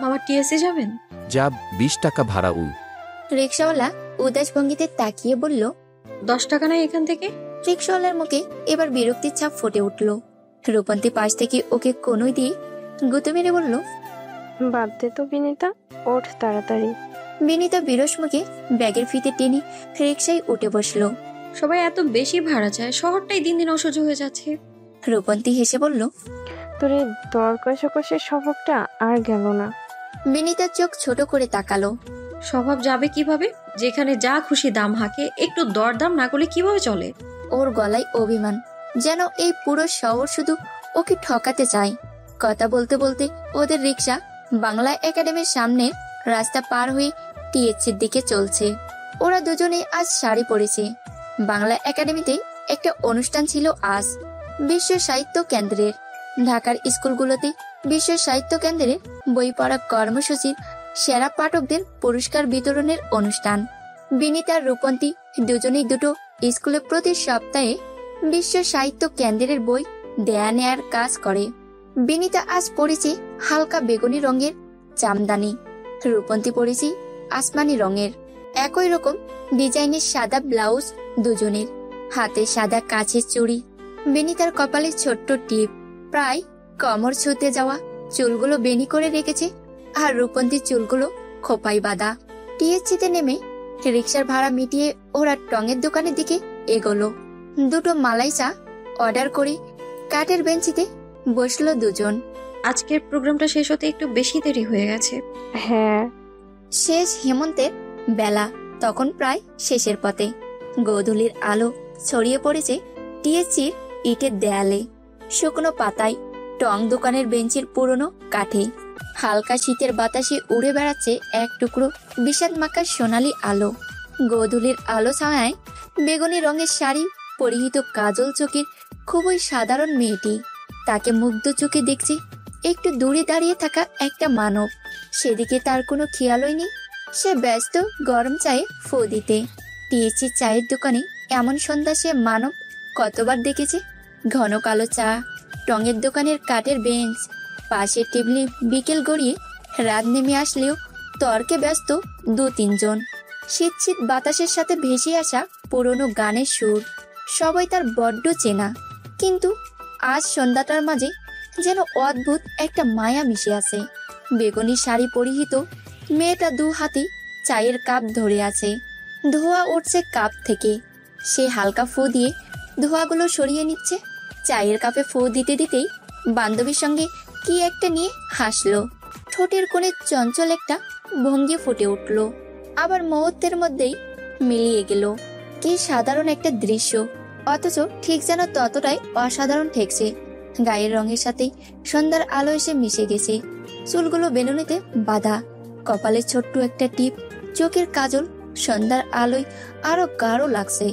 মামা টিএসসি যাবেন? যা 20 টাকা ভাড়া। রিক্সাওয়ালা উদাস ভঙ্গিতে তাকিয়ে বলল, 10 টাকা নাই এখান থেকে? রিক্সাওয়ালার মুখে এবার বিরক্তির ছাপ ফুটে উঠল। রূপন্তী পাশ থেকে ওকে কোনোই দিয়ে গুঁতো মেরে বলল, বাদ দে তো বিনিতা, ওঠ তাড়াতাড়ি। বিনিতা বিরস মুখে ব্যাগের ফিতে টেনে রিক্সায় উঠে বসলো। সবাই এত বেশি ভাড়া চায়, শহরটাই দিন দিন অসহ্য হয়ে যাচ্ছে। রূপন্তী হেসে বলল, তোর এই দর কষাকষির স্বভাবটা আর গেল না। বিনিতার চোখ ছোট করে তাকালো। স্বভাব যাবে কিভাবে? যেখানে যা খুশি দাম হাঁকে, একটু দরদাম না করলে কিভাবে চলে? ওর গলায় অভিমান, যেন এই পুরো শহর শুধু ওকে ঠকাতে চায়। কথা বলতে বলতে ওদের রিক্সা বাংলা একাডেমির সামনে রাস্তা পার হয়ে টিএসসির দিকে চলছে। ওরা দুজনে আজ শাড়ি পরেছে। বাংলা একাডেমিতে একটা অনুষ্ঠান ছিল আজ, বিশ্ব সাহিত্য কেন্দ্রের। ঢাকার স্কুলগুলোতে বিশ্ব সাহিত্য কেন্দ্রের বই পড়া কর্মসূচির সেরা পাঠকদের পুরস্কার বিতরণের অনুষ্ঠান। বিনীত আর রূপন্তী দুজনেই দুটো স্কুলে প্রতি সপ্তাহে বিশ্ব সাহিত্য কেন্দ্রের বই দেয়া নেয়ার কাজ করে। বিনীতা আজ পড়েছে হালকা বেগুনি রঙের জামদানি, রূপন্তী পড়েছে আসমানি রঙের। একই রকম ডিজাইনের সাদা ব্লাউজ দুজনের, হাতে সাদা কাচের চুড়ি। বিনীতার কপালে ছোট্ট টিপ, প্রায় কমর ছুঁতে যাওয়া চুলগুলো বেনি করে রেখেছে, আর রূপন্তীর চুলগুলো খোপায় বাঁধা। টিএসসিতে নেমে রিক্সার ভাড়া মিটিয়ে ওরা টঙের দোকানের দিকে এগোলো। দুটো মালাই চা অর্ডার করে কাঠের বেঞ্চিতে বসলো দুজন। আজকের প্রোগ্রামটা শেষ হতে একটু বেশি দেরি হয়ে গেছে। হ্যাঁ, শেষ হেমন্তের বেলা তখন প্রায় শেষের পথে। গোধূলির আলো ছড়িয়ে পড়েছে টিএসসির ইটের দেয়ালে, শুকনো পাতায়, টং দোকানের বেঞ্চের পুরনো কাঠে। হালকা শীতের বাতাসে উড়ে বেড়াচ্ছে এক টুকরো বিষাদ মাখা সোনালি আলো। গোধূলির আলো ছায়ায় বেগুনি রঙের শাড়ি পরিহিত কাজল চোখের খুবই সাধারণ মেয়েটি তাকে মুগ্ধ চোখে দেখছে একটু দূরে দাঁড়িয়ে থাকা একটা মানব। সেদিকে তার কোনো খেয়ালই নেই। সে ব্যস্ত গরম চায়ে ফু দিতে। টিএসসির চায়ের দোকানে এমন সন্ধ্যা সে মানব কতবার দেখেছে। ঘন কালো চা, টঙের দোকানের কাঠের বেঞ্চ, পাশের টেবিলে বিকেল গড়িয়ে রাত নেমে আসলেও তর্কে ব্যস্ত 2-3 জন। শীত শীত বাতাসের সাথে ভেসে আসা পুরনো গানের সুর, সবাই তার বড্ড চেনা। কিন্তু আজ সন্ধ্যাটার মাঝে যেন অদ্ভুত একটা মায়া মিশে আছে। বেগুনি শাড়ি পরিহিত মেয়েটা 2 হাতে চায়ের কাপ ধরে আছে। ধোঁয়া উঠছে কাপ থেকে। সে হালকা ফু দিয়ে ধোঁয়াগুলো সরিয়ে নিচ্ছে। চায়ের কাপে ফু দিতে দিতেই বান্ধবীর সঙ্গে কি একটা নিয়ে হাসলো। ঠোঁটের কোণে চঞ্চল একটা ভঙ্গি ফুটে উঠল, আবার মুহূর্তের মধ্যেই মিলিয়ে গেল। কি সাধারণ একটা দৃশ্য, অথচ ঠিক যেন ততটাই অসাধারণ ঠেকছে। গায়ের রঙের সাথে সন্ধ্যার আলো এসে মিশে গেছে। চুলগুলো বেলুনিতে বাঁধা, কপালে ছোট্ট একটা টিপ, চোখের কাজল সন্ধ্যার আলোয় আরো গাঢ় লাগছে।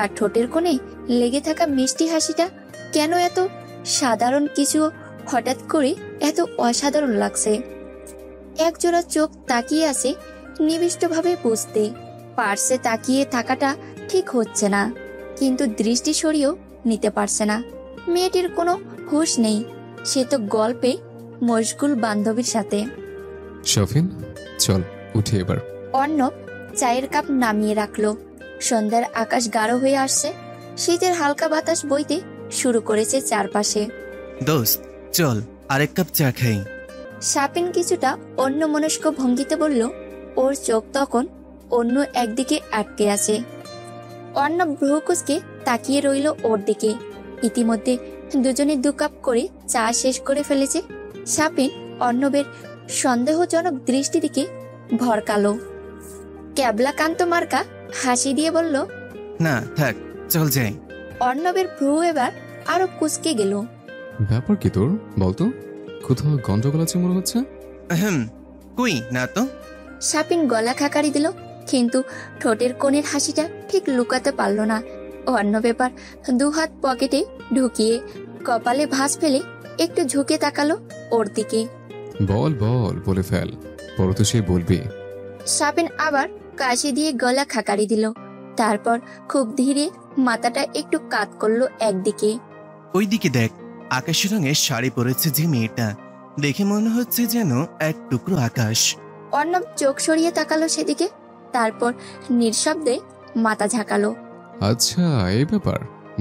আর ঠোঁটের কোণে লেগে থাকা মিষ্টি হাসিটা কেন এত সাধারণ কিছু হঠাৎ করে এত অসাধারণ লাগছে। একজোড়া চোখ তাকিয়ে আছে নিবিষ্টভাবে বুঝতে পারছে তাকিয়ে থাকাটা ঠিক হচ্ছে না, কিন্তু দৃষ্টি সরিয়েও নিতে পারছে না। মেয়েটির কোনো হুঁশ নেই। সে তো গল্পে মশগুল বান্ধবীর সাথে। শফিন, চল উঠি এবার। অর্ণব চায়ের কাপ নামিয়ে রাখলো। সন্ধ্যার আকাশ গাঢ় হয়ে আসছে। শীতের হালকা বাতাস বইতে শুরু করেছে চারপাশে। দোস্ত চল আরেক কাপ চা খাই। শাপিন কিছুটা অন্যমনস্ক ভঙ্গিতে বলল। ওর চোখ তখন অন্য একদিকে আটকে আছে। অর্ণব ভ্রুকুচকে তাকিয়ে রইল ওর দিকে। ইতিমধ্যে দুজনে 2 কাপ করে চা শেষ করে ফেলেছে। শাপিন অর্ণবের সন্দেহজনক দৃষ্টি দিকে ভরকালো। ক্যাবলাকান্ত মার্কা হাসি দিয়ে বলল, না থাক, চল যাই। অর্ণবের ভ্রু এবার আরো কুচকে গেল। ব্যাপার কি তোর বলতো? কোথাও গন্ডগোল আছে মনে হচ্ছে। কই না তো। শাপিন গলা খাকারি দিল, কিন্তু ঠোঁটের কোণের হাসিটা ঠিক লুকাতে পারল না। অর্ণব এবার 2 হাত পকেটে ঢুকিয়ে কপালে ভাঁজ ফেলে একটু ঝুঁকে তাকালো ওর দিকে। বল বল বলে ফেল, পরে তো সে বলবি। শাপিন আবার কাশি দিয়ে গলা খাকারি দিল। তারপর খুব ধীরে মাথাটা একটু কাত করলো একদিকে। ওইদিকে দেখ, আকাশি রঙের শাড়ি পরেছে যে মেয়েটা, দেখে মনে হচ্ছে যেন এক টুকরো আকাশ। অর্ণব চোখ সরিয়ে তাকালো সেদিকে, তারপর নিঃশব্দে মাথা ঝাঁকালো। আচ্ছা, এই ব্যাপার,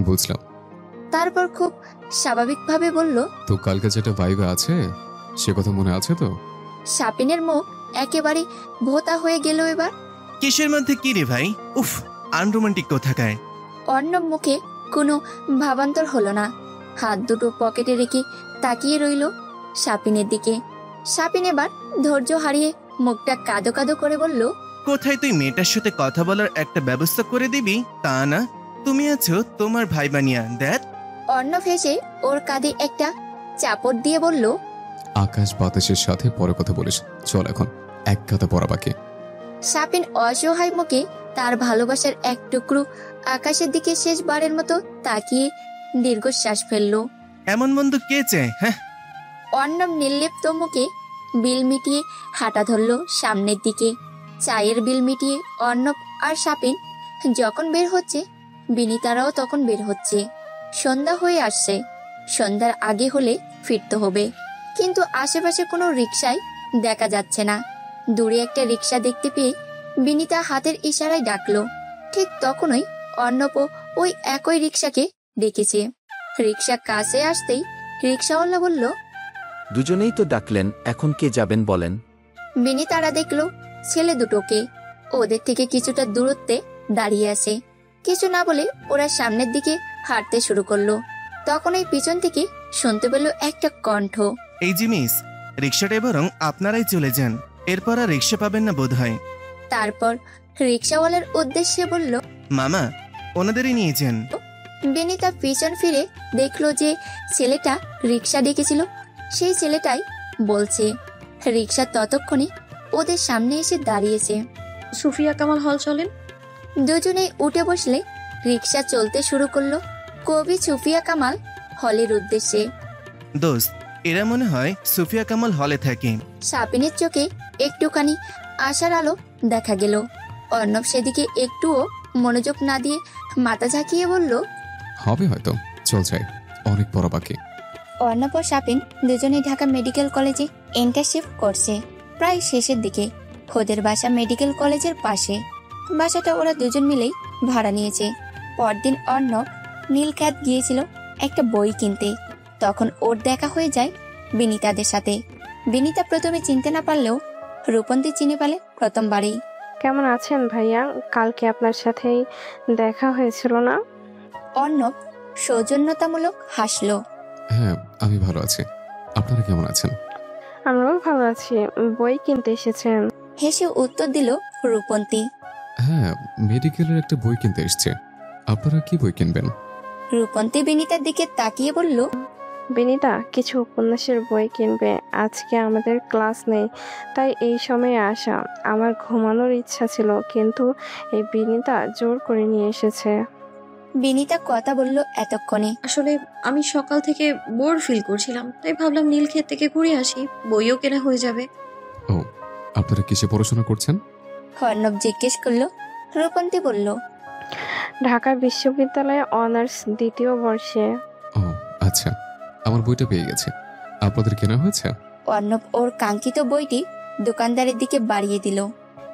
বুঝলাম। তারপর খুব স্বাভাবিকভাবে বলল, তো কালকে যেটা ভাইবে আছে সে কথা মনে আছে তো? সাপিনের মুখ একেবারে ভোতা হয়ে গেল এবার। কিসের মধ্যে কি রে ভাই? উফ, আনরোমান্টিক কোথাকার। অর্ণব মুখে কোনো ভাবান্তর হলো না, হাত দুটো পকেটে রেখে তাকিয়ে রইল সাপিনের দিকে। সাপিন এবার ধৈর্য হারিয়ে মুখটা কাদো কাদো করে বলল, কোথায় তুই মেয়েটার সাথে কথা বলার একটা ব্যবস্থা করে দিবি তা না, তুমি আছো তোমার ভাই বানিয়া দেখ। অর্ণব হেসে ওর কাঁধে একটা চাপড় দিয়ে বলল, আকাশ বাতাসের সাথে পরে কথা বলিস, চল এখন এক কথা পড়া বাকি। সাপিন অসহায় মুখে তার ভালোবাসার এক টুকরো আকাশের দিকে শেষবারের মতো তাকিয়ে দীর্ঘশ্বাস ফেলল। এমন বন্ধু কে চায়? হ্যাঁ, অর্ণব নির্লিপ্ত মুখে বিল মিটিয়ে হাঁটা ধরল সামনের দিকে। চায়ের বিল মিটিয়ে অর্ণব আর সাপিন যখন বের হচ্ছে, বিনিতারাও তখন বের হচ্ছে। সন্ধ্যা হয়ে আসছে, সন্ধ্যার আগে হলে ফিরতে হবে, কিন্তু আশেপাশে কোনো রিকশাই দেখা যাচ্ছে না। দূরে একটা রিকশা দেখতে পেয়ে বিনিতা হাতের ইশারায় ডাকলো। ঠিক তখনই অর্ণবও ওই একই রিকশাকে ডেকেছে। রিকশা কাছে আসতেই রিকশাওয়ালা বলল, দুজনেই তো ডাকলেন, এখন কে যাবেন বলেন? বিনিতারা দেখলো ছেলে দুটোকে ওদের থেকে কিছুটা দূরত্বে দাঁড়িয়ে আছে। কিছু না বলে ওরা সামনের দিকে হাঁটতে শুরু করলো। তখনই পিছন থেকে শুনতে পেল একটা কণ্ঠ, এই যে মিস, রিক্সাটা বরং আপনারাই চলে যান, এরপর আর রিক্সা পাবেন না বোধ হয়। তারপর রিকশাওয়ালার উদ্দেশ্যে বলল, মামা, ওনাদেরই নিয়ে যান। বিনিতা পিছন ফিরে দেখলো যে ছেলেটা রিকশা ডেকেছিল সেই ছেলেটাই বলছে। রিকশা ততক্ষণে ওদের সামনে এসে দাঁড়িয়েছে। সুফিয়া কামাল হল চলেন। দুজনেই উঠে বসলে রিকশা চলতে শুরু করলো কবি সুফিয়া কামাল হলের উদ্দেশ্যে। দোস্ত, এরা মনে হয় সুফিয়া কামাল হলে থাকে। সাপিনের চোখে একটুখানি আশার আলো দেখা গেল। অর্ণব সেদিকে একটুও মনোযোগ না দিয়ে মাথা ঝাঁকিয়ে বলল, হবে হয়তো, চল যাই, অনেক পড়া বাকি। অর্ণব ও সাপিন দুজনেই ঢাকা মেডিকেল কলেজে ইন্টার্নশিপ করছে। প্রায় শেষের দিকে। ওদের বাসা মেডিকেল কলেজের পাশে। বাসাটা ওরা দুজন মিলেই ভাড়া নিয়েছে। পরদিন অর্ণব নীলক্ষেত গিয়েছিল একটা বই কিনতে। তখন ওর দেখা হয়ে যায় বিনিতাদের সাথে। বিনিতা প্রথমে চিনতে না পারলেও রূপন্তী চিনে পেলে প্রথমবারেই। কেমন আছেন ভাইয়া? কালকে আপনার সাথেই দেখা হয়েছিল না? অর্ণব সৌজন্যতামূলক হাসলো। হ্যাঁ, আমি ভালো আছি, আপনারা কেমন আছেন? আমরাও ভালো আছি। বই কিনতে এসেছেন? হেসে উত্তর দিল রূপন্তী। হ্যাঁ, মেডিকেলের একটা বই কিনতে এসছে। আপনারা কি বই কিনবেন? রূপন্তী বিনিতার দিকে তাকিয়ে বলল, বিনিতা কিছু উপন্যাসের বই কিনবে। আজকে আমাদের ক্লাস নেই, তাই এই সময়ে আসা। আমার ঘুমানোর ইচ্ছা ছিল, কিন্তু এই বিনিতা জোর করে নিয়ে এসেছে। বিনিতা কথা বলল এতক্ষণে। আসলে আমি সকাল থেকে বোর ফিল করছিলাম, তাই ভাবলাম নীলক্ষেত থেকে ঘুরে আসি, বইও কেনা হয়ে যাবে। ও, আপনারা কিসে পড়াশোনা করছেন? অর্ণব জিজ্ঞেস করলো। রূপন্তী বলল, ঢাকা বিশ্ববিদ্যালয়ে অনার্স দ্বিতীয় বর্ষে। ও আচ্ছা, আমার বইটা পেয়ে গেছে। আপনাদের কেনা হয়েছে? অর্ণব ওর কাঙ্ক্ষিত বইটি দোকানদারের দিকে বাড়িয়ে দিল।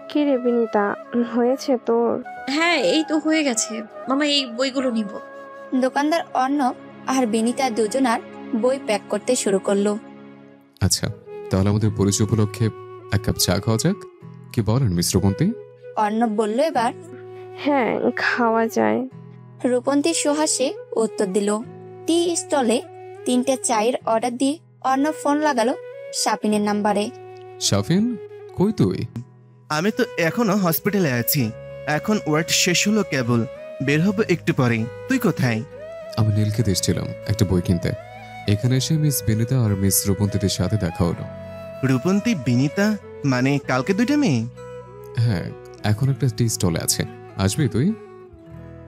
কি রে বিনিতা, হয়েছে তোর? হ্যাঁ, এই তো হয়ে গেছে মামা, এই বইগুলো নিব। দোকানদার অর্ণব আর বিনিতা দুজনার বই প্যাক করতে শুরু করলো। আচ্ছা, তাহলে আমাদের পরিচয় উপলক্ষে এক কাপ চা খাওয়া যাক, কি বলেন মিস রূপন্তী? অর্ণব বলল এবার। হ্যাঁ, খাওয়া যায়। রূপন্তী সুহাসে উত্তর দিল। টি স্টলে 3টে চায়ের অর্ডার দিয়ে অর্ণব ফোন লাগালো সাপিনের নাম্বারে। শাফিন, কই তুই? আমি তো এখনো হসপিটালে আছি, এখন ওয়ার্ড শেষ হলো কেবল, বের হবো একটু পরেই। তুই কোথায়? আমি নীলক্ষেত এসেছিলাম একটা বই কিনতে। এখানে এসে মিস বিনিতা আর মিস রূপন্তীদের সাথে দেখা হলো। রূপন্তী, বিনিতা, মানে কালকে দুইটা মেয়ে? হ্যাঁ, এখন একটা টি স্টলে আছে, আসবি তুই?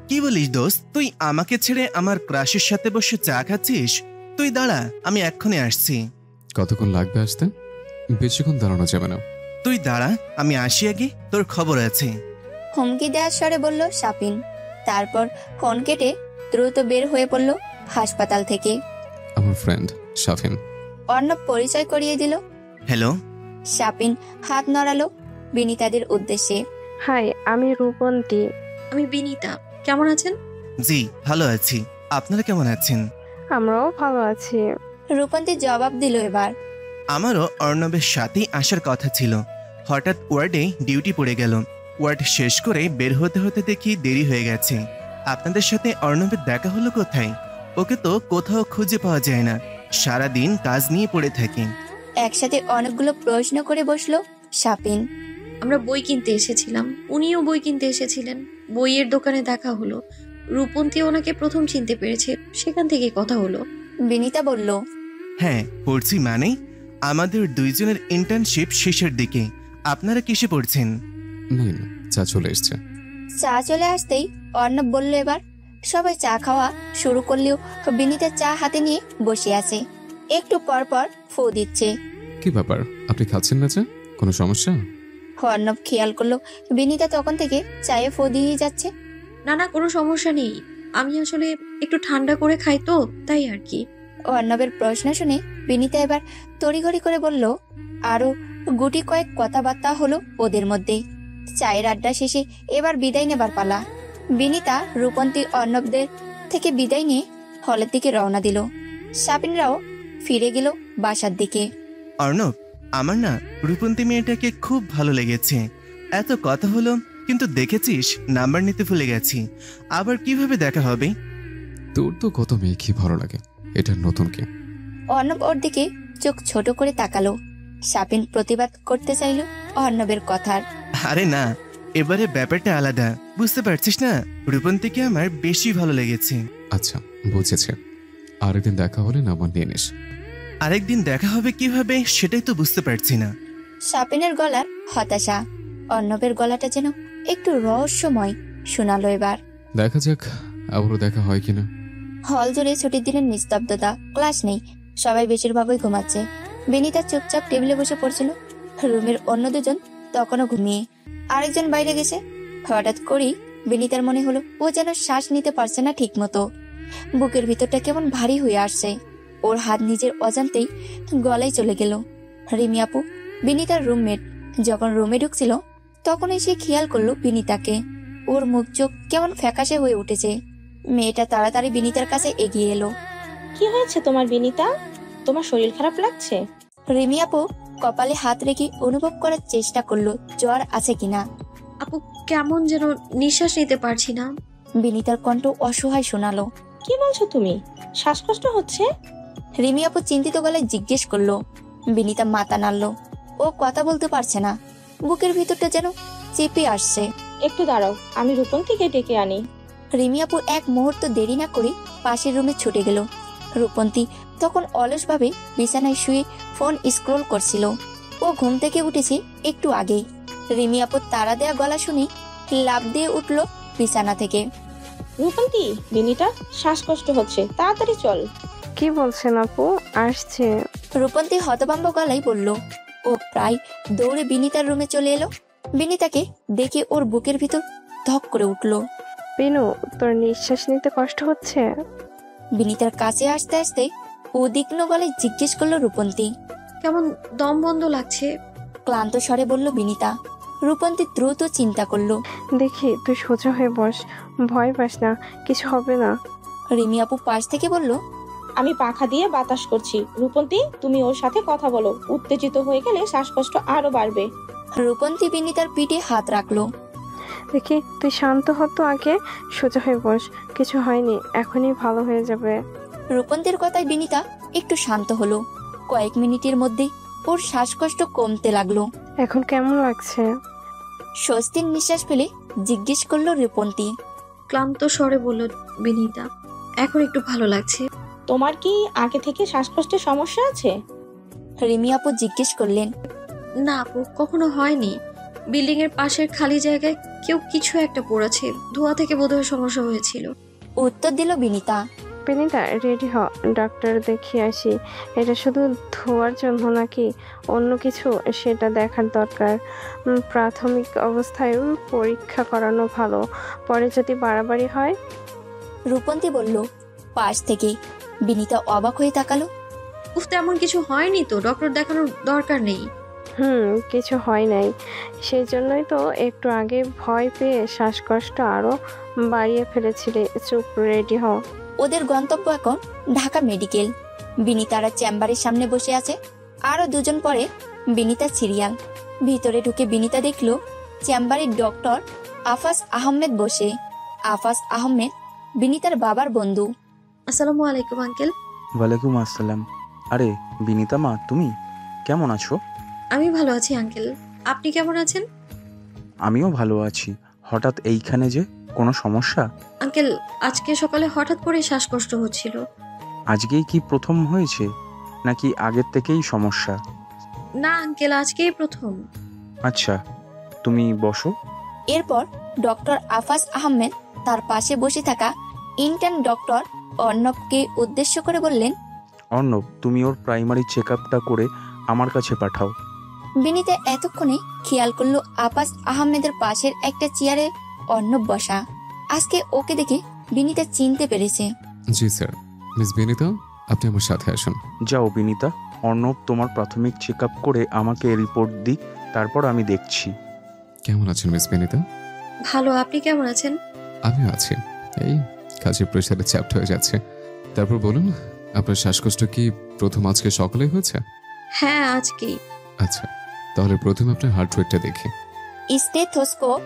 কি বলিস দোস্ত, তুই আমাকে ছেড়ে আমার ক্রাশের সাথে বসে চা খাচ্ছিস? তুই দাঁড়া, আমি এক্ষুনি আসছি। কতক্ষণ লাগবে আসতে? বেশিক্ষণ দাঁড়ানো যাবে না। তুই দাঁড়া, আমি আসি আগে, তোর খবর আছে। হুমকি দেওয়ার স্বরে বলল সাপিন। তারপর ফোন কেটে দ্রুত বের হয়ে পড়ল হাসপাতাল থেকে। আমার ফ্রেন্ড শাফিন, অর্ণব পরিচয় করিয়ে দিল। হ্যালো। শাপিন হাত নড়ালো বিনিতাদের উদ্দেশ্যে। হাই, আমি রূপন্তী। আমি বিনীতা। কেমন আছেন? জি ভালো আছি, আপনারা কেমন আছেন? আমরাও ভালো আছি। রূপন্তী জবাব দিল এবার। আমারও অর্ণবের সাথেই আসার কথা ছিল, হঠাৎ ওয়ার্ডে ডিউটি পড়ে গেল। ওয়ার্ড শেষ করে বের হতে হতে দেখি দেরি হয়ে গেছে। আপনাদের সাথে অর্ণবের দেখা হলো কোথায়? ওকে তো কোথাও খুঁজে পাওয়া যায় না, সারাদিন কাজ নিয়ে পড়ে থাকি। একসাথে অনেকগুলো প্রশ্ন করে বসলো শাপিন। আমরা বই কিনতে এসেছিলাম, উনিও বই কিনতে এসেছিলেন। বইয়ের দোকানে দেখা হলো। রূপন্তী ওনাকে প্রথম চিনতে পেরেছে, সেখান থেকে কথা হলো। বিনিতা বলল। হ্যাঁ পড়ছি, মানে আমাদের দুইজনের ইন্টার্নশিপ শেষের দিকে। আপনারা কিসে পড়ছেন? নিন, চা চলে এসছে। চা চলে আসতেই অর্ণব বলল এবার। সবাই চা খাওয়া শুরু করলেও বিনিতা চা হাতে নিয়ে বসে আছে, একটু পর পর ফু দিচ্ছে। কি ব্যাপার, আপনি খাচ্ছেন না চা? কোনো সমস্যা? অর্ণব খেয়াল করলো বিনিতা তখন থেকে চায়ে ফু দিয়ে যাচ্ছে। না না, কোনো সমস্যা নেই। আমি আসলে একটু ঠান্ডা করে খাই তো, তাই আর কি। অর্ণবের প্রশ্ন শুনে বিনিতা এবার তড়িঘড়ি করে বলল। আরো গুটি কয়েক কথাবার্তা হলো ওদের মধ্যে। চায়ের আড্ডা শেষে এবার বিদায় নেবার পালা। বিনিতা রূপন্তী অর্ণবদের থেকে বিদায় নিয়ে হলের দিকে রওনা দিল। শাপিনরাও ফিরে গেল বাসার দিকে। অর্ণব, আমার না রূপন্তী মেয়েটাকে খুব ভালো লেগেছে। এত কথা হলো, কিন্তু দেখেছিস নাম্বার নিতে ভুলে গেছি। আবার কিভাবে দেখা হবে? তোর তো কত মেয়ে কি ভালো লাগে, এটা নতুন কি? অর্ণব ওর দিকে চোখ ছোট করে তাকালো। শাপিন প্রতিবাদ করতে চাইল অর্ণবের কথার। আরে না, এবারে ব্যাপারটা আলাদা, বুঝতে পারছিস না? রূপন্তীকে আমার বেশি ভালো লেগেছে। আচ্ছা বুঝেছে, আরেকদিন দেখা হলে নাম্বার নিয়ে নিস। আরেকদিন দেখা হবে কিভাবে সেটাই তো বুঝতে পারছি না। শাপিনের গলার হতাশা অর্ণবের গলাটা যেন একটু রহস্যময় শোনালো এবার। দেখা যাক আবারও দেখা হয় কিনা। হল জুড়ে ছুটির দিনের নিস্তব্ধতা, ক্লাস নেই, সবাই বেশিরভাগই ঘুমাচ্ছে। বিনিতা চুপচাপ টেবিলে বসে পড়ছিল। রুমের অন্য দুজন তখনও ঘুমিয়ে, আরেকজন বাইরে গেছে। হঠাৎ করেই বিনিতার মনে হলো ও যেন শ্বাস নিতে পারছে না ঠিক মতো। বুকের ভিতরটা কেমন ভারী হয়ে আসছে। ওর হাত নিজের অজান্তেই গলায় চলে গেল। রিমি আপু, বিনিতার রুমমেট, যখন রুমে ঢুকছিল তখনই সে খেয়াল করলো বিনিতাকে। ওর মুখ চোখ কেমন ফ্যাকাশে হয়ে উঠেছে। মেয়েটা তাড়াতাড়ি বিনিতার কাছে এগিয়ে এলো। কি হয়েছে তোমার বিনিতা? তোমার শরীর খারাপ লাগছে? রিমি আপু কপালে হাত রেখে অনুভব করার চেষ্টা করলো জ্বর আছে কিনা। আপু, কেমন যেন নিঃশ্বাস নিতে পারছি না। বিনিতার কণ্ঠ অসহায় শোনালো। কি বলছো তুমি? শ্বাসকষ্ট হচ্ছে? রিমি আপু চিন্তিত গলায় জিজ্ঞেস করলো। বিনিতা মাথা নাড়ল। ও কথা বলতে পারছে না, বুকের ভিতরটা যেন চেপে আসছে। একটু দাঁড়াও, আমি রূপন্তীকে ডেকে আনি। রিমি আপু এক মুহূর্ত দেরি না করে পাশের রুমে ছুটে গেল। রূপন্তী তখন অলসভাবে বিছানায় শুয়ে ফোন স্ক্রোল করছিল। ও ঘুম থেকে উঠেছে একটু আগেই। রিমি আপু তাড়া দেয়া গলা শুনে লাফ দিয়ে উঠল বিছানা থেকে। রূপন্তী, বিনিতা শ্বাসকষ্ট হচ্ছে, তাড়াতাড়ি চল। কি বলছেন আপু? আসছে। রূপন্তী হতভম্ব গলায় বলল। ও প্রায় দৌড়ে বিনিতার রুমে চলে এলো। বিনিতাকে দেখে ওর বুকের ভিতর ধক করে উঠল। বিনু, তোর নিঃশ্বাস নিতে কষ্ট হচ্ছে? বিনিতার কাছে আসতে আসতে উদ্বিগ্ন গলায় জিজ্ঞেস করলো রূপন্তী। কেমন দম বন্ধ লাগছে। ক্লান্ত স্বরে বলল বিনিতা। রূপন্তী দ্রুত চিন্তা করলো। দেখি তুই সোজা হয়ে বস, ভয় পাস না, কিছু হবে না। রিমি আপু পাশ থেকে বলল। আমি পাখা দিয়ে বাতাস করছি। রূপন্তী, তুমি ওর সাথে কথা বলো, উত্তেজিত হয়ে গেলে শ্বাসকষ্ট আরো বাড়বে। রূপন্তী বিনিতার পিঠে হাত রাখলো। দেখি তুই শান্ত হ তো, আগে সোজা হয়ে বস, কিছু হয়নি, এখনই ভালো হয়ে যাবে। রূপন্তীর কথায় বিনিতা একটু শান্ত হলো। কয়েক মিনিটের মধ্যে ওর শ্বাসকষ্ট কমতে লাগলো। এখন কেমন লাগছে? স্বস্তির নিঃশ্বাস ফেলে জিজ্ঞেস করলো রূপন্তী। ক্লান্ত স্বরে বলল বিনীতা, এখন একটু ভালো লাগছে। তোমার কি আগে থেকে শ্বাসকষ্টের সমস্যা আছে? রিমি আপু জিজ্ঞেস করলেন। না আপু, কখনো হয়নি। বিল্ডিং এর পাশের খালি জায়গায় কেউ কিছু একটা পড়েছে, ধোয়া থেকে বোধহয় সমস্যা হয়েছিল। উত্তর দিল বিনিতা। বিনিতা, রেডি হ, ডাক্তার দেখিয়ে আসি। এটা শুধু ধোয়ার জন্য নাকি অন্য কিছু সেটা দেখার দরকার। প্রাথমিক অবস্থায় পরীক্ষা করানো ভালো, পরে যদি বাড়াবাড়ি হয়। রূপন্তী বলল। পাশ থেকে বিনিতা অবাক হয়ে তাকালো। উফ, তেমন কিছু হয়নি তো, ডক্টর দেখানোর দরকার নেই। কিছু হয় নাই, সেই জন্যই তো একটু আগে ভয় পেয়ে শ্বাসকষ্ট আরো বাড়িয়ে ফেলেছিলে। চুপ, রেডি হও। ওদের গন্তব্য এখন ঢাকা মেডিকেল। বিনিতারা চেম্বারের সামনে বসে আছে। আরো দুজন পরে বিনিতা সিরিয়াল। ভিতরে ঢুকে বিনিতা দেখলো চেম্বারের ডক্টর আফাস আহমেদ বসে। আফাস আহমেদ বিনিতার বাবার বন্ধু। আসসালামু আলাইকুম আঙ্কেল। ওয়ালাইকুম আসসালাম। আরে বিনিতা মা, তুমি কেমন আছো? আমি ভালো আছি আঙ্কেল, আপনি কেমন আছেন? আমিও ভালো আছি। হঠাৎ এইখানে যে, কোনো সমস্যা? আঙ্কেল, আজকে সকালে হঠাৎ করে শ্বাসকষ্ট হচ্ছিল। আজকেই কি প্রথম হয়েছে, নাকি আগের থেকেই সমস্যা? না আঙ্কেল, আজকেই প্রথম। আচ্ছা, তুমি বসো। এরপর ডক্টর আফাস আহমেদ তার পাশে বসে থাকা ইন্টার্ন ডক্টর অর্ণবকে উদ্দেশ্য করে বললেন, অর্ণব, তুমি ওর প্রাইমারি চেক আপটা করে আমার কাছে পাঠাও। বিনিতা এতক্ষণে খেয়াল করলো আফাস আহমেদের পাশের একটা চেয়ারে অর্ণব বসা। আজকে ওকে দেখে বিনিতা চিনতে পেরেছে। জি স্যার। মিস বিনিতা, আপনি আমার সাথে আসুন। যাও বিনিতা, অর্ণব তোমার প্রাথমিক চেক আপ করে আমাকে রিপোর্ট দিক, তারপর আমি দেখছি। কেমন আছেন মিস বিনিতা? ভালো, আপনি কেমন আছেন? আমিও আছি। এই কাজের প্রেশারে চ্যাপ্ট হয়ে যাচ্ছে। তারপর বলুন, আপনার শ্বাসকষ্ট কি প্রথম আজকে সকালে হয়েছে? হ্যাঁ, আজকেই। আচ্ছা, তাহলে প্রথমে আপনার হার্ট রেটটা দেখি। স্টেথোস্কোপ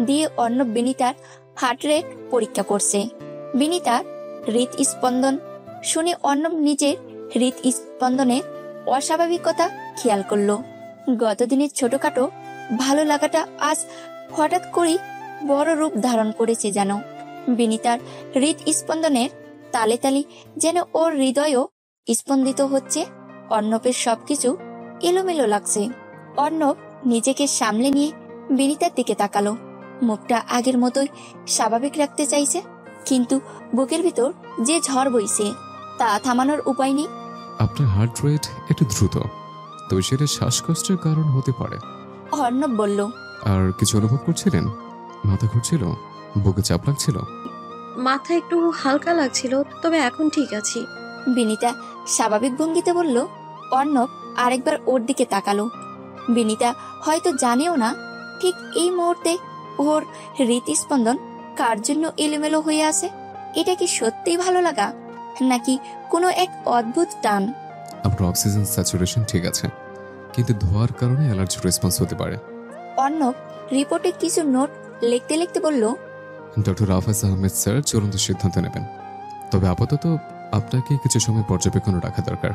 দিয়ে অর্ণব বিনিতার হার্ট রেট পরীক্ষা করছে। বিনিতার হৃদস্পন্দন শুনে অর্ণব নিজের হৃদস্পন্দনের অস্বাভাবিকতা খেয়াল করলো। গতদিনের ছোটখাটো ভালো লাগাটা আজ হঠাৎ করেই বড় রূপ ধারণ করেছে যেন। বিনিতার হৃদস্পন্দনের তালে তালে যেন ওর হৃদয়ও স্পন্দিত হচ্ছে। অর্ণবের সবকিছু এলোমেলো লাগছে। অর্ণব নিজেকে সামলে নিয়ে বিনিতার দিকে তাকালো। মুখটা আগের মতোই স্বাভাবিক রাখতে চাইছে, কিন্তু বুকের ভিতর যে ঝড় বইছে তা থামানোর উপায় নেই। আপনার হার্ট রেট একটু দ্রুত, তবে সেটা শ্বাসকষ্টের কারণ হতে পারে। অর্ণব বলল, আর কিছু অনুভব করছিলেন? মাথা ঘুরছিল? বুকে চাপ লাগছিল? মাথা একটু হালকা লাগছিল, তবে এখন ঠিক আছি। বিনিতা স্বাভাবিক ভঙ্গিতে বলল। অর্ণব আরেকবার ওর দিকে তাকালো। বিনিতা হয়তো জানেও না ঠিক এই মুহূর্তে ওর হৃদস্পন্দন কার জন্য এলোমেলো হয়ে আছে। এটা কি সত্যিই ভালো লাগা, নাকি কোনো এক অদ্ভুত টান? আপনার অক্সিজেন স্যাচুরেশন ঠিক আছে, কিন্তু ধোয়ার কারণে অ্যালার্জির রেসপন্স হতে পারে। অর্ণব রিপোর্টে কিছু নোট লিখতে লিখতে বলল, ডক্টর আফাস আহমেদ স্যার চূড়ান্ত সিদ্ধান্ত নেবেন, তবে আপাতত আপনাকে কিছু সময় পর্যবেক্ষণে রাখা দরকার।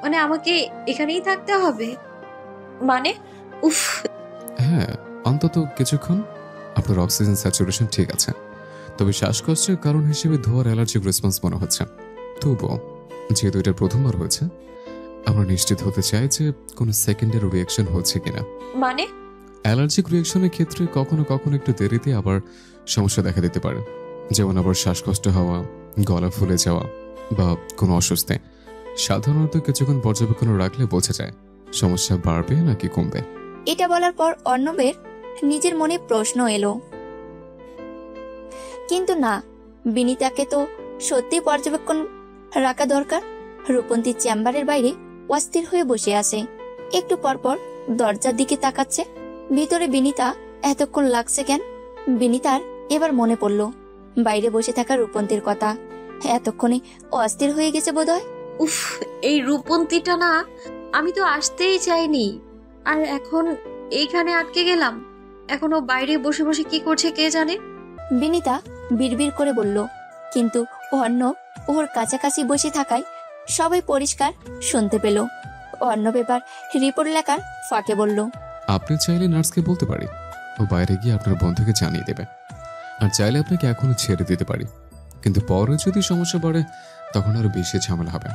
মানে আমাকে এখানেই থাকতে হবে? মানে উফ। হ্যাঁ, অন্তত কিছুক্ষণ। আপনার অক্সিজেন স্যাচুরেশন ঠিক আছে, তবে শ্বাসকষ্টের কারণ হিসেবে ধোয়ার অ্যালার্জিক রেসপন্স মনে হচ্ছে। তবুও যেহেতু এটা প্রথমবার হয়েছে, আমরা নিশ্চিত হতে চাই যে কোনো সেকেন্ডারি রিয়াকশন হচ্ছে কিনা। মানে অ্যালার্জিক রিয়াকশনের ক্ষেত্রে কখনো কখনো একটু দেরিতে আবার সমস্যা দেখা দিতে পারে, যেমন আবার শ্বাসকষ্ট হওয়া, গলা ফুলে যাওয়া বা কোনো অস্বস্তি। সাধারণত কিছুক্ষণ পর্যবেক্ষণে রাখলে বোঝা যায় সমস্যা বাড়বে নাকি কমবে। এটা বলার পর অর্ণবের নিজের মনে প্রশ্ন এলো, কিন্তু না, বিনিতাকে তো সত্যি পর্যবেক্ষণ রাখা দরকার। রূপন্তী চেম্বারের বাইরে অস্থির হয়ে বসে আছে। একটু পরপর দরজার দিকে তাকাচ্ছে। ভিতরে বিনিতা এতক্ষণ লাগছে কেন? বিনিতার এবার মনে পড়ল বাইরে বসে থাকা রূপন্তীর কথা। এতক্ষণে অস্থির হয়ে গেছে বোধহয়। উফ, এই রূপন্তীটা না, আমি তো আসতেই চাইনি, আর এখন এইখানে আটকে গেলাম। এখনো বাইরে বসে বসে কি করছে কে জানে। বিনিতা বিড়বিড় করে বলল, কিন্তু অর্ণব ওর কাছাকাছি বসে থাকায় সবাই পরিষ্কার শুনতে পেল। অর্ণব এবার রিপোর্ট লেখার ফাঁকে বলল, আপনি চাইলে নার্সকে বলতে পারি, ও বাইরে গিয়ে আপনার বন্ধুকে জানিয়ে দেবে। আর চাইলে আপনাকে এখনো ছেড়ে দিতে পারি, কিন্তু পরে যদি সমস্যা বাড়ে তখন আরো বেশি ঝামেলা হবে।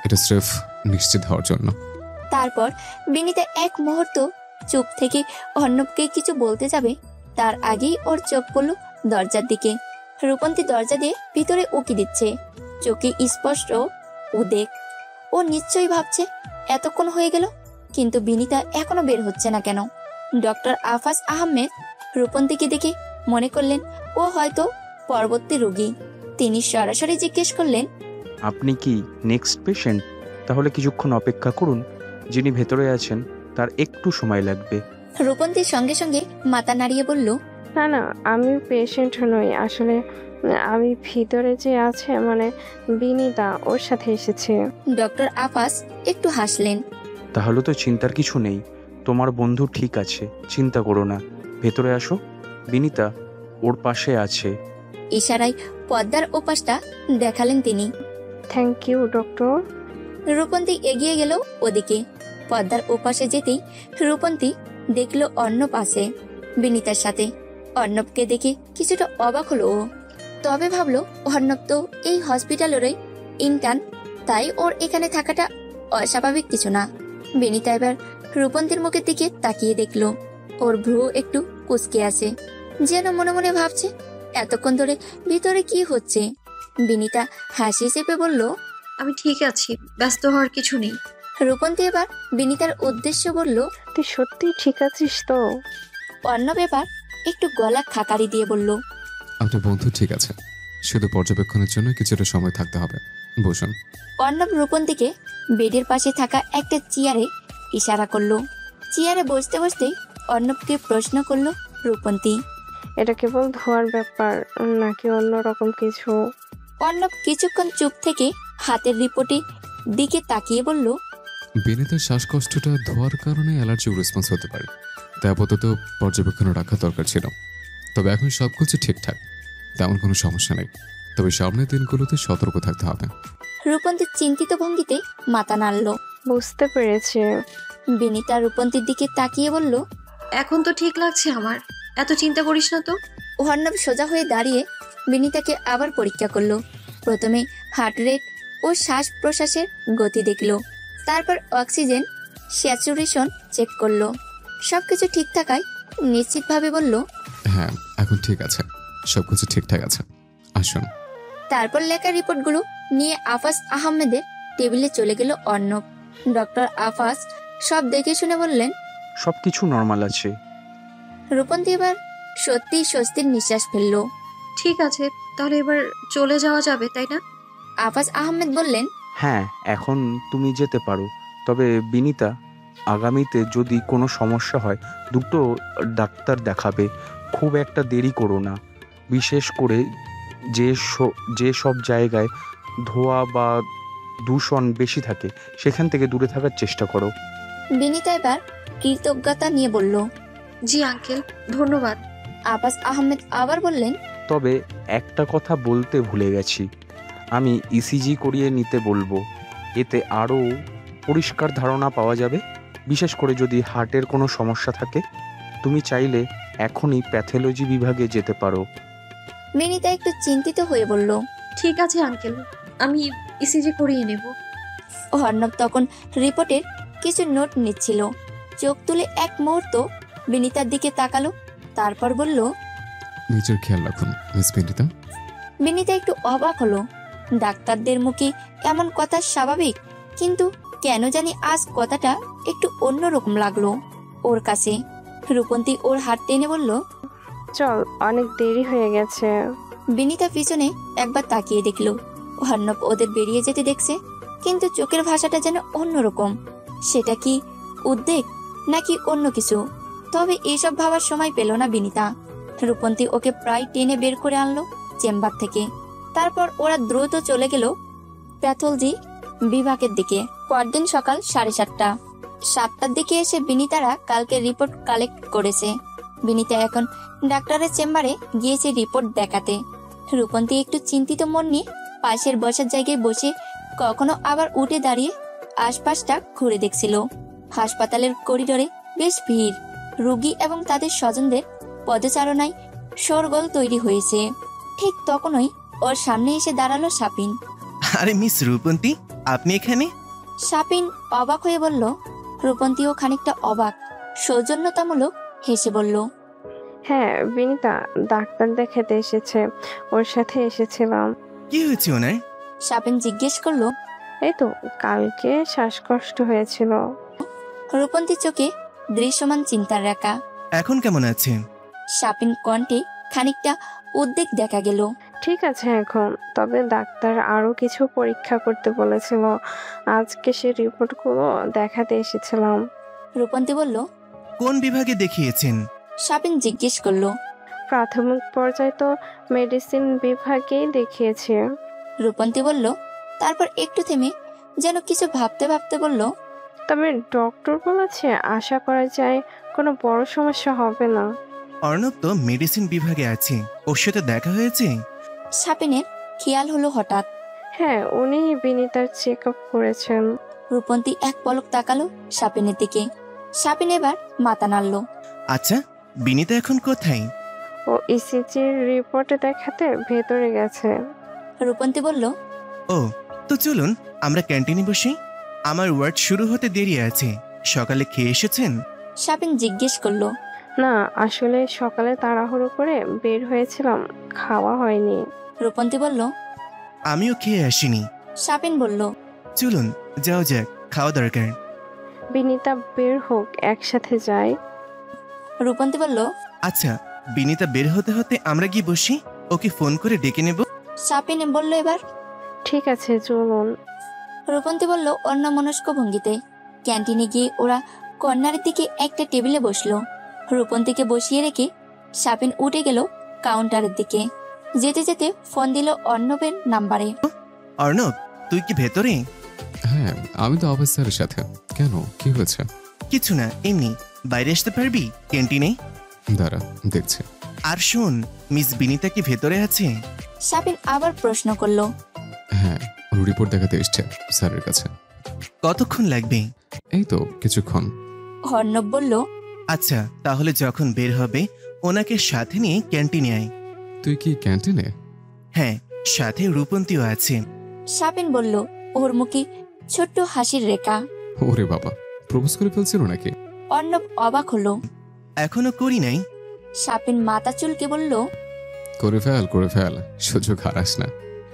এটা স্রেফ নিশ্চিত হওয়ার জন্য। তারপর বিনিতা এক মুহূর্ত চুপ থেকে অর্ণবকে কিছু বলতে যাবে, তার আগেই ওর চোখ পড়ল দরজার দিকে। রূপন্তী দরজা দিয়ে ভিতরে উকি দিচ্ছে, চোখে স্পষ্ট উদ্বেগ। ও নিশ্চয়ই ভাবছে এতক্ষণ হয়ে গেল, কিন্তু বিনিতা এখনো বের হচ্ছে না কেন। ডক্টর আফাস আহমেদ রূপন্তীকে দেখে মনে করলেন ও হয়তো পরবর্তী রোগী। তিনি সরাসরি জিজ্ঞেস করলেন, আপনি কি নেক্সট পেশেন্ট? তাহলে কিছুক্ষণ অপেক্ষা করুন, যিনি ভেতরে আছেন তার একটু সময় লাগবে। রূপন্তীর সঙ্গে সঙ্গে মাথা নাড়িয়ে বলল, না না, আমি পেশেন্ট নই আসলে। আমি ভিতরে যে আছে মানে বিনিতা, ওর সাথে এসেছে। ডক্টর আফাস একটু হাসলেন। তাহলে তো চিন্তার কিছু নেই, তোমার বন্ধু ঠিক আছে, চিন্তা করো না। ভেতরে আসো, বিনিতা ওর পাশে আছে। ইশারায় পদ্মার ওপাশটা দেখালেন তিনি। Thank you doctor. রূপন্তী এগিয়ে গেল ওদিকে। পদ্মার ওপাশে যেতেই রূপন্তী দেখল অর্ণব আছে বিনিতার সাথে। অর্ণবকে দেখে কিছুটা অবাক হলো ও। তবে ভাবলো অর্ণব তো এই হসপিটালেরই ইন্টার্ন, তাই ওর এখানে থাকাটা অস্বাভাবিক কিছু না। বিনিতা এবার রূপন্তীর মুখের দিকে তাকিয়ে দেখলো ওর ভ্রু একটু কুঁচকে আছে, যেন মনে মনে ভাবছে এতক্ষণ ধরে ভিতরে কি হচ্ছে। বিনিতা হাসি চেপে বলল, আমি ঠিক আছি, ব্যস্ত হওয়ার কিছু নেই। রূপন্তী এবার বিনিতার উদ্দেশ্য বলল, তুই সত্যি ঠিক আছিস তো? অর্ণব এবার একটু গলা খাকারি দিয়ে বলল, আপনার বন্ধু ঠিক আছে, শুধু পর্যবেক্ষণের জন্য কিছুটা সময় থাকতে হবে। বসুন। অর্ণব রূপন্তীকে বেডের পাশে থাকা একটা চেয়ারে ইশারা করলো। চেয়ারে বসতে বসতেই অর্ণবকে প্রশ্ন করলো রূপন্তী, এটা কেবল ধোয়ার ব্যাপার নাকি অন্য রকম কিছু? অর্ণব কিছুক্ষণ চুপ থেকে হাতের রিপোর্টে দিকে তাকিয়ে বলল, বিনিতার শ্বাসকষ্টটা ধোয়ার কারণে অ্যালার্জি রেসপন্স হতে পারে, তাই আপাতত পর্যবেক্ষণে রাখা দরকার ছিল। তবে এখন সবকিছু ঠিকঠাক, তেমন কোনো সমস্যা নেই। তবে সামনের দিনগুলোতে সতর্ক থাকতে হবে। রূপন্তী চিন্তিত ভঙ্গিতে মাথা নাড়ল। বুঝতে পেরেছি। বিনিতা রূপন্তীর দিকে তাকিয়ে বলল, এখন তো ঠিক লাগছে আমার, এত চিন্তা করিস না তো। অর্ণব সোজা হয়ে দাঁড়িয়ে বিনিতাকে আবার পরীক্ষা করলো। প্রথমে হার্ট রেট ও শ্বাস প্রশ্বাসের গতি দেখলো, তারপর অক্সিজেন স্যাচুরেশন চেক করলো। সবকিছু ঠিক থাকায় নিশ্চিতভাবে বলল, হ্যাঁ, এখন ঠিক আছে, সবকিছু ঠিকঠাক আছে, আসুন। তারপর লেখা রিপোর্টগুলো নিয়ে আফাস আহমেদের টেবিলে চলে গেল অর্ণব। ডক্টর আফাস সব দেখে শুনে বললেন, সবকিছু নর্মাল আছে। রূপন্তী এবার সত্যি স্বস্তির নিঃশ্বাস ফেললো। ঠিক আছে, তাহলে এবার চলে যাওয়া যাবে, তাই না? আফাস আহমেদ বললেন, হ্যাঁ, এখন তুমি যেতে পারো। তবে বিনিতা, আগামীতে যদি কোনো সমস্যা হয় দুটো ডাক্তার দেখাবে, খুব একটা দেরি করো না। বিশেষ করে যে সব জায়গায় ধোঁয়া বা দূষণ বেশি থাকে সেখান থেকে দূরে থাকার চেষ্টা করো। বিনিতা এবার কৃতজ্ঞতা নিয়ে বলল, জি আঙ্কেল, ধন্যবাদ। আফাস আহমেদ আবার বললেন, তবে একটা কথা বলতে ভুলে গেছি, আমি ইসিজি করিয়ে নিতে বলবো, এতে আরও পরিষ্কার ধারণা পাওয়া যাবে। বিশেষ করে যদি হার্টের কোনো সমস্যা থাকে, তুমি চাইলে এখনই প্যাথোলজি বিভাগে যেতে পারো। বিনিতা একটু চিন্তিত হয়ে বলল, ঠিক আছে আঙ্কেল, আমি ইসিজি করিয়ে নেব। অর্ণব তখন রিপোর্টের কিছু নোট নিচ্ছিল। চোখ তুলে এক মুহূর্ত বিনিতার দিকে তাকালো, তারপর বলল, নিজের খেয়াল রাখুন মিস বিনিতা। বিনিতা একটু অবাক হলো। ডাক্তারদের মুখে এমন কথা স্বাভাবিক, কিন্তু কেন জানি আজ কথাটা একটু অন্যরকম লাগলো ওর কাছে। রূপন্তী ওর হাত টেনে বলল, চল, অনেক দেরি হয়ে গেছে। বিনিতা পিছনে একবার তাকিয়ে দেখলো অর্ণব ওদের বেরিয়ে যেতে দেখছে, কিন্তু চোখের ভাষাটা যেন অন্যরকম। সেটা কি উদ্বেগ নাকি অন্য কিছু? তবে এইসব ভাবার সময় পেল না বিনিতা। রূপন্তী ওকে প্রায় টেনে বের করে আনলো চেম্বার থেকে। তারপর ওরা দ্রুত চলে গেল প্যাথোলজি বিভাগের দিকে। পরদিন সকাল 7:30। 7টার দিকে এসে বিনিতারা কালকে রিপোর্ট কালেক্ট করেছে। বিনিতা এখন ডাক্তারের চেম্বারে গিয়েছে রিপোর্ট দেখাতে। রূপন্তী একটু চিন্তিত মন নিয়ে পাশের বসার জায়গায় বসে কখনো আবার উঠে দাঁড়িয়ে আশপাশটা ঘুরে দেখছিল। হাসপাতালের করিডোরে বেশ ভিড়, রোগী এবং তাদের স্বজনদের পদচারণায় শোরগোল তৈরি হয়েছে। ঠিক তখনই ওর সামনে এসে দাঁড়ালো সাপিন। আরে মিস রূপন্তী, আপনি এখানে? সাপিন অবাক হয়ে বলল। রূপন্তীও খানিকটা অবাক, সৌজন্যতামূলক হেসে বলল, হ্যাঁ বিনিতা, ডাক্তার দেখাতে এসেছে, ওর সাথে এসেছিলাম। কি হয়েছে ওনার? সাপিন জিজ্ঞেস করলো। এই তো কালকে শ্বাসকষ্ট হয়েছিল। রূপন্তী চোখে দৃশ্যমান চিন্তার রেখা। এখন কেমন আছে? সাপিন কণ্ঠে খানিকটা উদ্বেগ দেখা গেল। ঠিক আছে এখন, তবে ডাক্তার আরও কিছু পরীক্ষা করতে বলেছিল। আজকে সে রিপোর্টগুলো দেখাতে এসেছিলাম। রূপন্তী বলল। কোন বিভাগে দেখিয়েছেন? শাপিন জিজ্ঞেস করলো। প্রাথমিক পর্যায়ে তো মেডিসিন বিভাগেই দেখিয়েছে। রূপন্তী বলল। তারপর একটু থেমে যেন কিছু ভাবতে ভাবতে বলল, তবে ডক্টর বলেছে আশা করা যায় কোনো বড় সমস্যা হবে না। অর্ণব তো মেডিসিন বিভাগে আছে, ওর সাথে দেখা হয়েছে? শাপিনের খেয়াল হলো হঠাৎ। হ্যাঁ, উনি বিনিতার চেক আপ করেছেন। রূপন্তী এক পলক তাকালো শাপিনের দিকে। শাপিন এবার মাথা নাড়ল। আচ্ছা, বিনিতা এখন কোথায়? ও ইসিজির রিপোর্টে দেখাতে ভেতরে গেছে। রূপন্তী বলল। ও, তো চলুন আমরা ক্যান্টিনে বসি, আমার ওয়ার্ড শুরু হতে দেরি আছে। সকালে খেয়ে এসেছেন? শাপিন জিজ্ঞেস করলো। না, আসলে সকালে তাড়াহুড়ো করে বের হয়েছিলাম, খাওয়া হয়নি। রূপন্তী বলল। আমিও খেয়ে আসিনি। শাপিন বলল। চলুন যাও যাক, খাওয়া দরকার। বিনিতা বের হোক, একসাথে যাই। রূপন্তী বলল। আচ্ছা, বিনিতা বের হতে হতে আমরা গিয়ে বসি, ওকে ফোন করে ডেকে নেব। শাপিন বলল এবার। ঠিক আছে, চলুন। রূপন্তী বলল অন্যমনস্ক ভঙ্গিতে। ক্যান্টিনে গিয়ে ওরা কর্নারের দিকে একটা টেবিলে বসলো। রূপন্তীকে বসিয়ে রেখে শাপিন উঠে গেল কাউন্টারের দিকে। যেতে যেতে ফোন দিল অর্ণবের নাম্বারে। অর্ণব, তুই কি ভেতরে? হ্যাঁ, আমি তো অভয় স্যারের সাথে। কেন, কি হয়েছে? কিছু না, এমনি। বাইরে আসতে পারবি ক্যান্টিনে? দাঁড়া, দেখছি। আর শোন, মিস বিনিতা কি ভেতরে আছে? শাপিন আবার প্রশ্ন করলো। হ্যাঁ, রিপোর্ট দেখাতে এসছে স্যারের কাছে। কতক্ষণ লাগবে? এই তো কিছুক্ষণ। অর্ণব বলল। আচ্ছা, তাহলে যখন বের হবে ওনাকে সাথে নিয়ে ক্যান্টিনে আয়। তুই কি ক্যান্টিনে? হ্যাঁ, সাথে রূপন্তীও আছে। শাপিন বলল, ওর মুখে ছোট্ট হাসির রেখা। ওরে বাবা, প্রপোজ করে ফেলছিল নাকি? অর্ণব অবাক হলো। এখনো করি নাই। শাপিন মাথা চুলকে বলল, করে ফেল, সুযোগ হারাস না।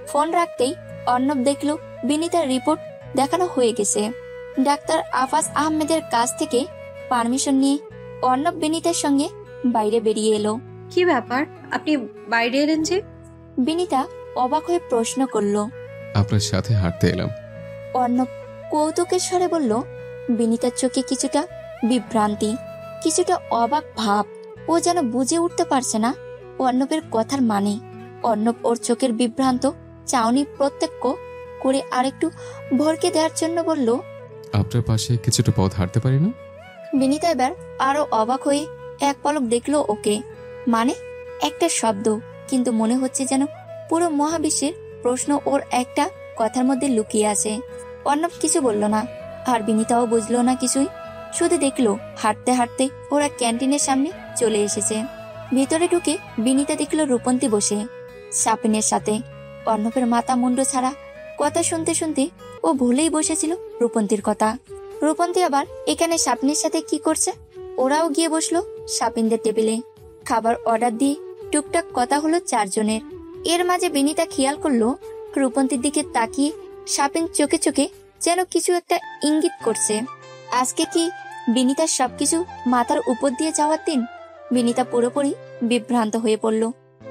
ফোন রাখতেই অর্ণব দেখল বিনিতার রিপোর্ট দেখানো হয়ে গেছে। ডাক্তার আফাজ আহমেদের কাছ থেকে পারমিশন নিয়ে অর্ণব বিনিতার সঙ্গে বাইরে বেরিয়ে এলো। কি ব্যাপার, আপনি বাইরে এলেন যে? বিনিতা অবাক হয়ে প্রশ্ন করলো। আপনার সাথে হাঁটতে এলাম। অর্ণব কৌতুকের স্বরে বলল। বিনিতার চোখে কিছুটা বিভ্রান্তি, কিছুটা অবাক ভাব। ও যেন বুঝে উঠতে পারছে না অর্ণবের কথার মানে। অর্ণব ওর চোখের বিভ্রান্ত চাউনি প্রত্যক্ষ করে আরেকটু ভরকে দেওয়ার জন্য বলল, আপনার পাশে কিছুটা পথ হাঁটতে পারি না? বিনিতা এবার আরো অবাক হয়ে এক পলক দেখলো ওকে। মানে একটা শব্দ, কিন্তু মনে হচ্ছে যেন পুরো মহাবিশ্বের প্রশ্ন ওর একটা কথার মধ্যে লুকিয়ে আছে। অর্ণব কিছু বলল না, আর বিনিতাও বুঝলো না কিছুই। শুধু দেখলো হাঁটতে হাঁটতে ওরা ক্যান্টিনের সামনে চলে এসেছে। ভিতরে ঢুকে বিনিতা দেখলো রূপন্তী বসে শাপিনের সাথে। অর্ণবের মাথা মুন্ডু ছাড়া কথা শুনতে শুনতে ও ভুলেই বসেছিল রূপন্তীর কথা। রূপন্তী আবার এখানে শাপিনের সাথে কি করছে? ওরাও গিয়ে বসলো শাপিনদের টেবিলে। খাবার অর্ডার দিয়ে টুকটাক কথা হলো চারজনের। এর মাঝে বিনিতা খেয়াল করলো রূপন্তীর দিকে তাকিয়ে শাপিন চোখে চোখে যেন কিছু একটা ইঙ্গিত করছে। আজকে কি বিনিতার সবকিছু মাথার উপর দিয়ে যাওয়ার দিন? বিনিতা পুরোপুরি বিভ্রান্ত হয়ে পড়ল।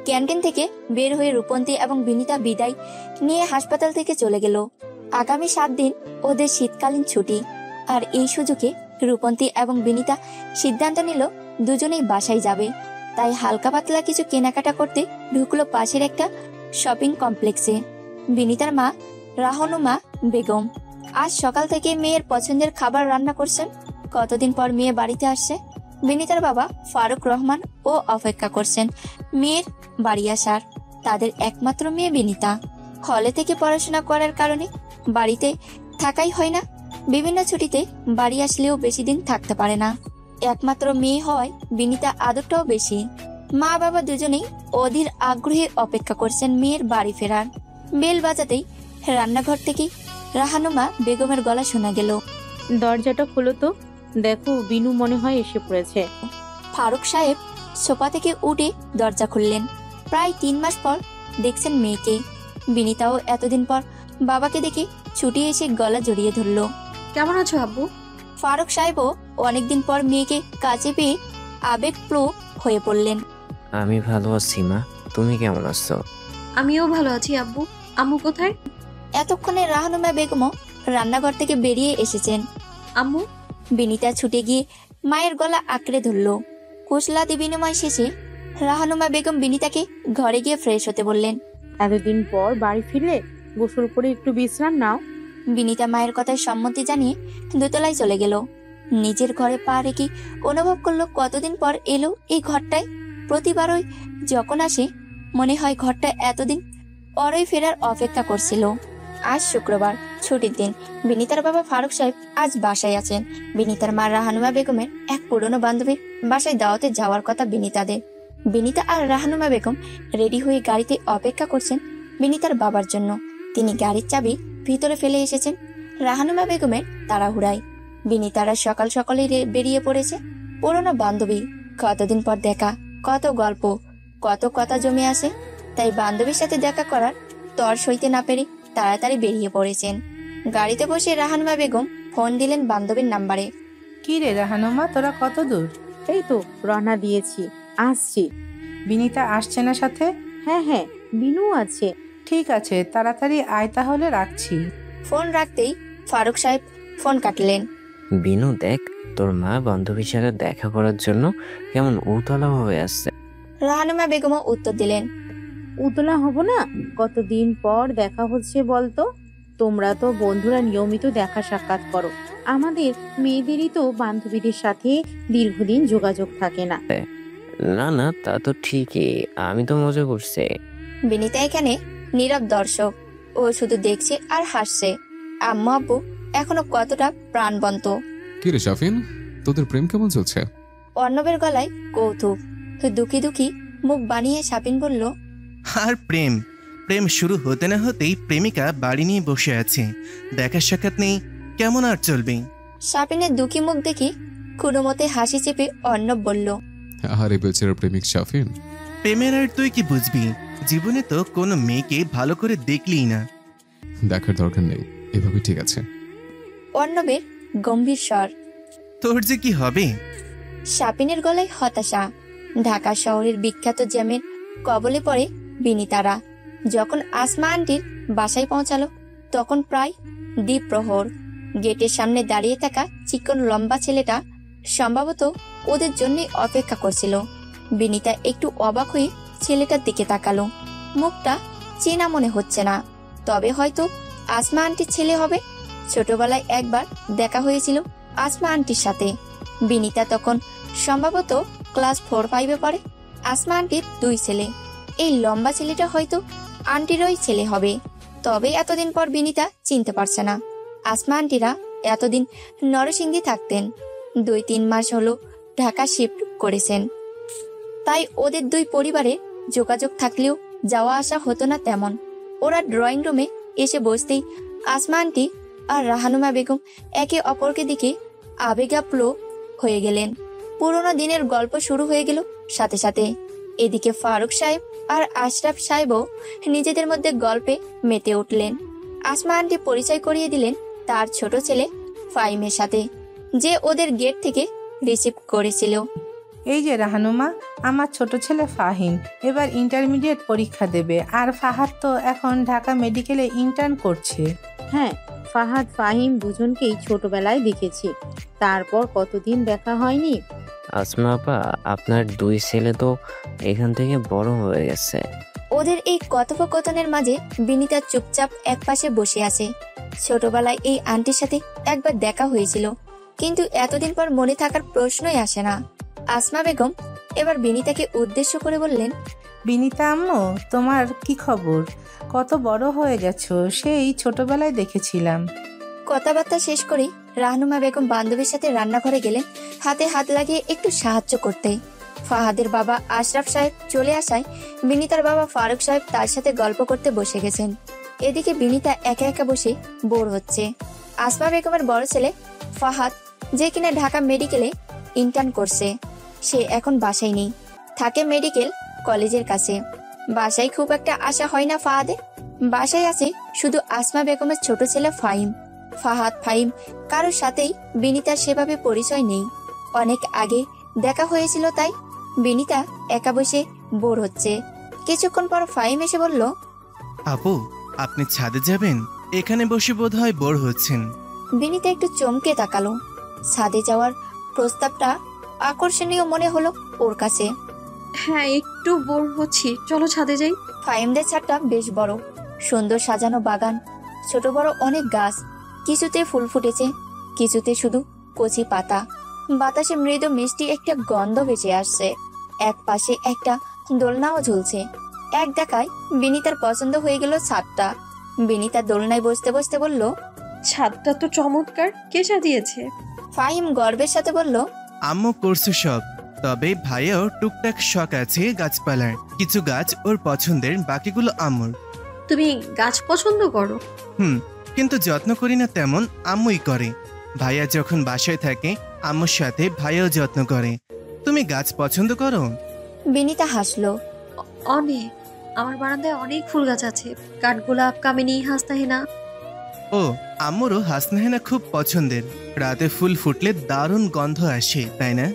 ক্যান্টিন থেকে বের হয়ে রূপন্তী এবং বিনিতা বিদায় নিয়ে হাসপাতাল থেকে চলে গেল। আগামী 7 দিন ওদের শীতকালীন ছুটি, আর এই সুযোগে রূপন্তী এবং বিনিতা সিদ্ধান্ত নিল দুজনেই বাসায় যাবে। তাই হালকা পাতলা কিছু কেনাকাটা করতে ঢুকলো পাশের একটা শপিং কমপ্লেক্সে। বিনিতার মা রাহনুমা বেগম আজ সকাল থেকে মেয়ের পছন্দের খাবার রান্না করছেন। কতদিন পর মেয়ে বাড়িতে আসছে। বিনিতার বাবা ফারুক রহমান ও অপেক্ষা করছেন মেয়ের বাড়ি আসার। তাদের একমাত্র মেয়ে বিনিতা হলে থেকে পড়াশোনা করার কারণে বাড়িতে থাকাই হয় না। বিভিন্ন ছুটিতে বাড়ি আসলেও বেশি দিন থাকতে পারে না। একমাত্র মেয়ে হওয়ায় বিনিতা আদরটাও বেশি। মা বাবা দুজনেই অধীর আগ্রহে অপেক্ষা করছেন মেয়ের বাড়ি ফেরার। বেল বাজাতেই রান্নাঘর থেকে রাহানুমা বেগমের গলা শোনা গেল, দরজাটা খুলো তো, দেখো বিনু মনে হয় এসে পড়েছে। ফারুক সাহেব সোফা থেকে উঠে দরজা খুললেন। প্রায় 3 মাস পর দেখছেন মেয়েকে। বিনিতাও এতদিন পর বাবাকে দেখে ছুটে এসে গলা জড়িয়ে ধরল। কেমন আছো আব্বু? ফারুক সাহেবও অনেকদিন পর মেয়েকে কাছে পেয়ে আবেগপ্রবণ হয়ে পড়লেন। আমি ভালো আছি মা, তুমি কেমন আছো? আমিও ভালো আছি আব্বু। আম্মু কোথায়? এতক্ষণে রাহানুমা বেগমও রান্নাঘর থেকে বেরিয়ে এসেছেন। আম্মু? বিনিতা ছুটে গিয়ে মায়ের গলা আঁকড়ে ধরল। কুশলাদি বিনিময় শেষে রাহানুমা বেগম বিনিতাকে ঘরে গিয়ে ফ্রেশ হতে বললেন। এতদিন পর বাড়ি ফিরলে গোসল করে একটু বিশ্রাম নাও। বিনিতা মায়ের কথায় সম্মতি জানিয়ে দোতলায় চলে গেল। নিজের ঘরে পা রেখে অনুভব করলো কতদিন পর এলো এই ঘরটায়। প্রতিবারই যখন আসে মনে হয় ঘরটা এতদিন পরই ফেরার অপেক্ষা করছিল। আজ শুক্রবার, ছুটির দিন। বিনিতার বাবা ফারুক সাহেব আজ বাসায় আছেন। বিনিতার মা রাহানুমা বেগমের এক পুরনো বান্ধবীর বাসায় দাওয়াতে যাওয়ার কথা বিনিতাদের। বিনিতা আর রাহানুমা বেগম রেডি হয়ে গাড়িতে অপেক্ষা করছেন বিনিতার বাবার জন্য। তিনি গাড়ির চাবি ভিতরে ফেলে এসেছেন রাহানুমা বেগমের তাড়াহুড়ায়। বিনিতারা সকাল সকালেই বেরিয়ে পড়েছে। পুরনো বান্ধবী, কতদিন পর দেখা, কত গল্প, কত কথা জমে আসে। তাই বান্ধবীর সাথে দেখা করার তর সইতে না পেরে তাড়াতাড়ি বেরিয়ে পড়েছেন। গাড়িতে বসে রাহানুমা বেগম ফোন দিলেন বান্ধবীর নাম্বারে। কি রে রাহানুমা, তোরা কত দূর? এই তো রওনা দিয়েছি, আসছি। বিনিতা আসছে না সাথে? হ্যাঁ, বিনু আছে। ঠিক আছে, তাড়াতাড়ি আয় তাহলে, রাখছি। ফোন রাখতেই ফারুক সাহেব ফোন কাটলেন। বিনু, দেখ তোর মা বান্ধবীর সাথে দেখা করার জন্য কেমন উতলা হয়ে আসছে। রাহানুমা বেগমও উত্তর দিলেন, উতলা হব না? কতদিন পর দেখা হচ্ছে বলতো। তোমরা তো বন্ধুরা নিয়মিত দেখা সাক্ষাৎ করো, আমাদের মেয়েদেরই তো বান্ধবীদের সাথে দীর্ঘদিন যোগাযোগ থাকে না। না, তা তো ঠিকই, আমি তো মজা করছি। বিনিতা এখানে নীরব দর্শক। ও শুধু দেখছে আর হাসছে। আম্মু আব্বু এখনো কতটা প্রাণবন্ত। কি রে শাফিন, তোদের প্রেম কেমন চলছে? অর্ণবের গলায় কৌতুক। দুঃখী দুঃখী মুখ বানিয়ে শাপিন বলল, আর প্রেম প্রেম শুরু হতে না হতেই প্রেমিকা বাড়ি নিয়ে বসে আছে, দেখা সাক্ষাৎ নেই, কেমন আর চলবে? শাপিনের দুঃখী মুখ দেখি কোনো মতে হাসি চেপে অর্ণব বলল, আরে বেচারা প্রেমিক শাফিন। প্রেমের আর তুই কি বুঝবি? জীবনে তো কোনো মেয়েকে ভালো করে দেখলিই না। দেখার দরকার নেই, এভাবে ঠিক আছে। অর্ণবের গম্ভীর স্বর। তোর যে কি হবে? শাপিনের গলায় হতাশা। ঢাকা শহরের বিখ্যাত জ্যামের কবলে পড়ে বিনিতারা। যখন আসমা আন্টির বাসায় পৌঁছালো তখন প্রায় দ্বিপ্রহর। গেটের সামনে দাঁড়িয়ে থাকা চিকন লম্বা ছেলেটা সম্ভবত ওদের জন্যই অপেক্ষা করছিল। বিনিতা একটু অবাক হয়ে ছেলেটার দিকে তাকালো। মুখটা চেনা মনে হচ্ছে না, তবে হয়তো আসমা আন্টির ছেলে হবে। ছোটবেলায় একবার দেখা হয়েছিল আসমা আন্টির সাথে। বিনিতা তখন সম্ভবত ক্লাস 4-5-এ পড়ে। আসমা আন্টির 2 ছেলে। এই লম্বা ছেলেটা হয়তো আন্টিরই ছেলে হবে। তবে এতদিন পর বিনিতা চিনতে পারছে না। আসমা আন্টিরা এতদিন নরসিংদী থাকতেন, 2-3 মাস হলো ঢাকা শিফট করেছেন। তাই ওদের 2 পরিবারের যোগাযোগ থাকলেও যাওয়া আসা হতো না তেমন। ওরা ড্রয়িং রুমে এসে বসতেই আসমা আন্টি আর রাহানুমা বেগম একে অপরকে দিকে আবেগাপ্লুত হয়ে গেলেন। পুরোনো দিনের গল্প শুরু হয়ে গেল সাথে সাথে। এদিকে ফারুক সাহেব আর আশরাফ সাহেবও নিজেদের মধ্যে গল্পে মেতে উঠলেন। আসমা আন্টি পরিচয় করিয়ে দিলেন তার ছোট ছেলে ফাহিমের সাথে, যে ওদের গেট থেকে রিসিভ করেছিল। এই যে রাহানুমা, আমার ছোট ছেলে ফাহিম এবার ইন্টারমিডিয়েট পরীক্ষা দেবে, আর ফাহাদ তো এখন ঢাকা মেডিকেলে ইন্টার্ন করছে। হ্যাঁ, ফাহাদ ফাহিম দুজনকেই ছোটবেলায় দেখেছি, তারপর কতদিন দেখা হয়নি। আসমা আপা, আপনার 2 ছেলে তো এখান থেকে বড় হয়ে গেছে। ওদের এই কথোপকথনের মাঝে বিনিতা চুপচাপ একপাশে বসে আছে। ছোটবেলায় এই আন্টির সাথে একবার দেখা হয়েছিল, কিন্তু এতদিন পর মনে থাকার প্রশ্নই আসে না। আসমা বেগম এবার বিনিতাকে উদ্দেশ্য করে বললেন, বিনিতা আম্মু, তোমার কি খবর? কত বড় হয়ে গেছো, সেই ছোটবেলায় দেখেছিলাম। কথাবার্তা শেষ করে রাহনুমা বেগম বান্ধবীর সাথে রান্নাঘরে গেলেন হাতে হাত লাগিয়ে একটু সাহায্য করতে। ফাহাদের বাবা আশরাফ সাহেব চলে আসায় বিনিতার বাবা ফারুক সাহেব তার সাথে গল্প করতে বসে গেছেন। এদিকে বিনিতা একা একা বসে বোর হচ্ছে। আসমা বেগমের বড় ছেলে ফাহাদ, যে কিনা ঢাকা মেডিকেলে ইন্টার্ন করছে, সে এখন বাসায় নেই, থাকে মেডিকেল কলেজের কাছে। বাসায় খুব একটা আশা হয় না ফাহাদের। বাসায় আছে শুধু আসমা বেগমের ছোট ছেলে ফাহিম। ফাহাদ ফাহিম কারোর সাথেই বিনিতার সেভাবে পরিচয় নেই। অনেক আগে দেখা হয়েছিল, তাই বিনিতা একা বসে বোর হচ্ছে। কিছুক্ষণ পর ফাহিম এসে বলল, আপু, আপনি ছাদে যাবেন? এখানে বসে বোধহয় বোর হচ্ছেন। বিনিতা একটু চমকে তাকালো। ছাদে যাওয়ার প্রস্তাবটা আকর্ষণীয় মনে হলো ওর কাছে। হ্যাঁ, একটু বোর হচ্ছি, চলো ছাদে যাই। ফাহিমদের ছাদটা বেশ বড়, সুন্দর সাজানো বাগান, ছোট বড় অনেক গাছ, কিছুতে ফুল ফুটেছে, কিছুতে শুধু কচি পাতা। বাতাসে মৃদু মিষ্টি একটা গন্ধ ভেসে আসছে। এক পাশে একটা দোলনাও ঝুলছে। এক দেখায় বিনিতার পছন্দ হয়ে গেল ছাদটা। বিনিতা দোলনায় বসতে বসতে বলল, ছাদটা তো চমৎকার, কে সাজিয়েছে? ফাহিম গর্বের সাথে বলল, আম্মু করছে সব, তবে ভাইয়াও টুকটাক শখ আছে গাছপালার। কিছু গাছ ওর পছন্দের, বাকিগুলো আম্মুর। তুমি গাছ পছন্দ করো? কিন্তু যত্ন করি না তেমন, আম্মুই করে। ভাইয়া যখন বাসায় থাকে আম্মুর সাথে ভাইয়াও যত্ন করে। তুমি গাছ পছন্দ করো? বিনিতা হাসলো। অনেক, আমার বারান্দায় অনেক ফুল গাছ আছে, কাঠগোলাপ, কামিনী, হাসনাহেনা। ও, আম্মুরও হাসনাহেনা খুব পছন্দের। রাতে ফুল ফুটলে দারুণ গন্ধ আসে, তাই না?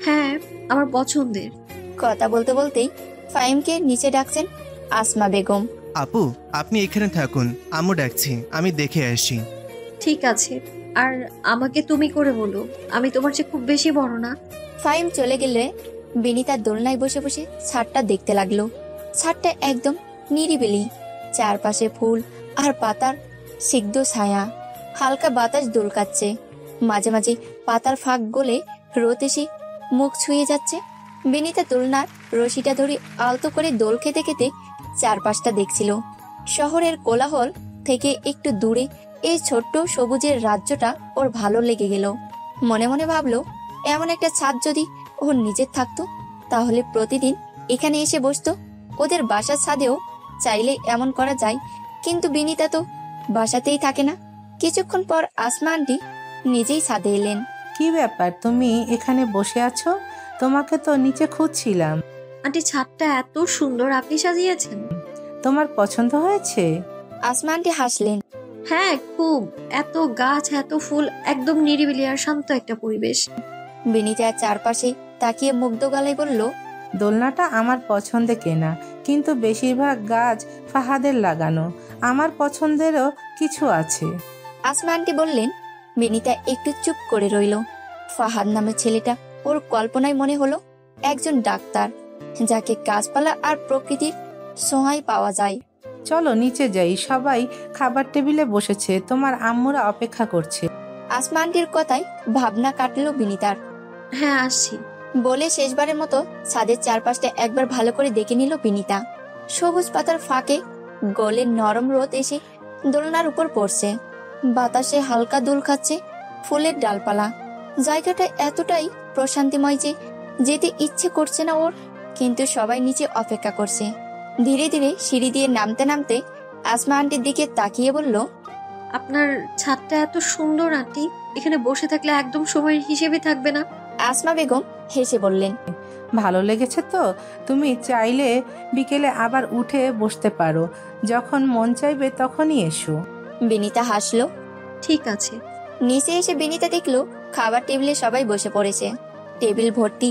হ্যাঁ, আমার পছন্দের। কথা বলতে বলতেই ফাহিমকে নিচে ডাকছেন আসমা বেগম। আপু, আপনি এখানে থাকুন, আম্মু ডাকছি, আমি দেখে আসি। ঠিক আছে, আর আমাকে তুমি করে বলো, আমি তোমার চেয়ে খুব বেশি বড় না। ফাহিম চলে গেলে বিনিতার দোলনায় বসে বসে ছাদটা দেখতে লাগলো। ছাদটা একদম নিরিবিলি, চারপাশে ফুল আর পাতার সিগ্ধ ছায়া। হালকা বাতাস দোলকাচ্ছে, মাঝে মাঝে পাতার ফাঁক গলে রোদ এসে মুখ ছুঁয়ে যাচ্ছে। বিনিতা দোলনার রশিটা ধরে আলতো করে দোল খেতে খেতে চারপাশটা দেখছিল। শহরের কোলাহল থেকে একটু দূরে এই ছোট্ট সবুজের রাজ্যটা ওর ভালো লেগে গেল। মনে মনে ভাবলো, এমন একটা ছাদ যদি ওর নিজের থাকতো তাহলে প্রতিদিন এখানে এসে বসতো। ওদের বাসার ছাদেও চাইলে এমন করা যায়, কিন্তু বিনিতা তো বাসাতেই থাকে না। কিছুক্ষণ পর আসমা আন্টি নিজেই ছাদে এলেন। কি ব্যাপার, তুমি এখানে বসে আছো? তোমাকে তো নিচে খুঁজছিলাম। আন্টি, ছাদটা এত সুন্দর, আপনি সাজিয়েছেন? তোমার পছন্দ হয়েছে? আসমা আন্টি হাসলেন। হ্যাঁ, খুব। এত গাছ, এত ফুল, একদম নিরিবিলি আর শান্ত একটা পরিবেশ। বিনিতা চারপাশে তাকিয়ে মুগ্ধ গলায় বলল, দোলনাটা আমার পছন্দে কেনা, কিন্তু বেশিরভাগ গাছ ফাহাদের লাগানো। আমার পছন্দেরও কিছু আছে। আসমা আন্টি বললেন। বিনিতা একটু চুপ করে রইল। ফাহাদ নামের ছেলেটা ওর কল্পনায় মনে হলো একজন ডাক্তার, যাকে গাছপালা আর প্রকৃতির ছোঁয়ায় পাওয়া যায়। চলো নিচে যাই, সবাই খাবার টেবিলে বসেছে, তোমার আম্মুরা অপেক্ষা করছে। আসমা আন্টির কথায় ভাবনা কাটলো বিনিতার। হ্যাঁ, আসছি বলে শেষবারের মতো ছাদের চারপাশটা একবার ভালো করে দেখে নিল বিনিতা। সবুজ পাতার ফাঁকে গলে নরম রোদ এসে দোলনার উপর পড়ছে। বাতাসে হালকা দুল খাচ্ছে ফুলের ডালপালা। জায়গাটা এতটাই প্রশান্তিময় যে যেতে ইচ্ছে করছে না ওর, কিন্তু সবাই নিচে অপেক্ষা করছে। ধীরে ধীরে সিঁড়ি দিয়ে নামতে নামতে আসমা আন্টির দিকে তাকিয়ে বলল, আপনার ছাদটা এত সুন্দর আন্টি, এখানে বসে থাকলে একদম সময়ের হিসেবে থাকবে না। আসমা বেগম হেসে বললেন, ভালো লেগেছে তো? তুমি চাইলে বিকেলে আবার উঠে বসতে পারো, যখন মন চাইবে তখনই এসো। বিনিতা হাসলো। ঠিক আছে। নিচে এসে বিনিতা দেখলো খাবার টেবিলে সবাই বসে পড়েছে। টেবিল ভর্তি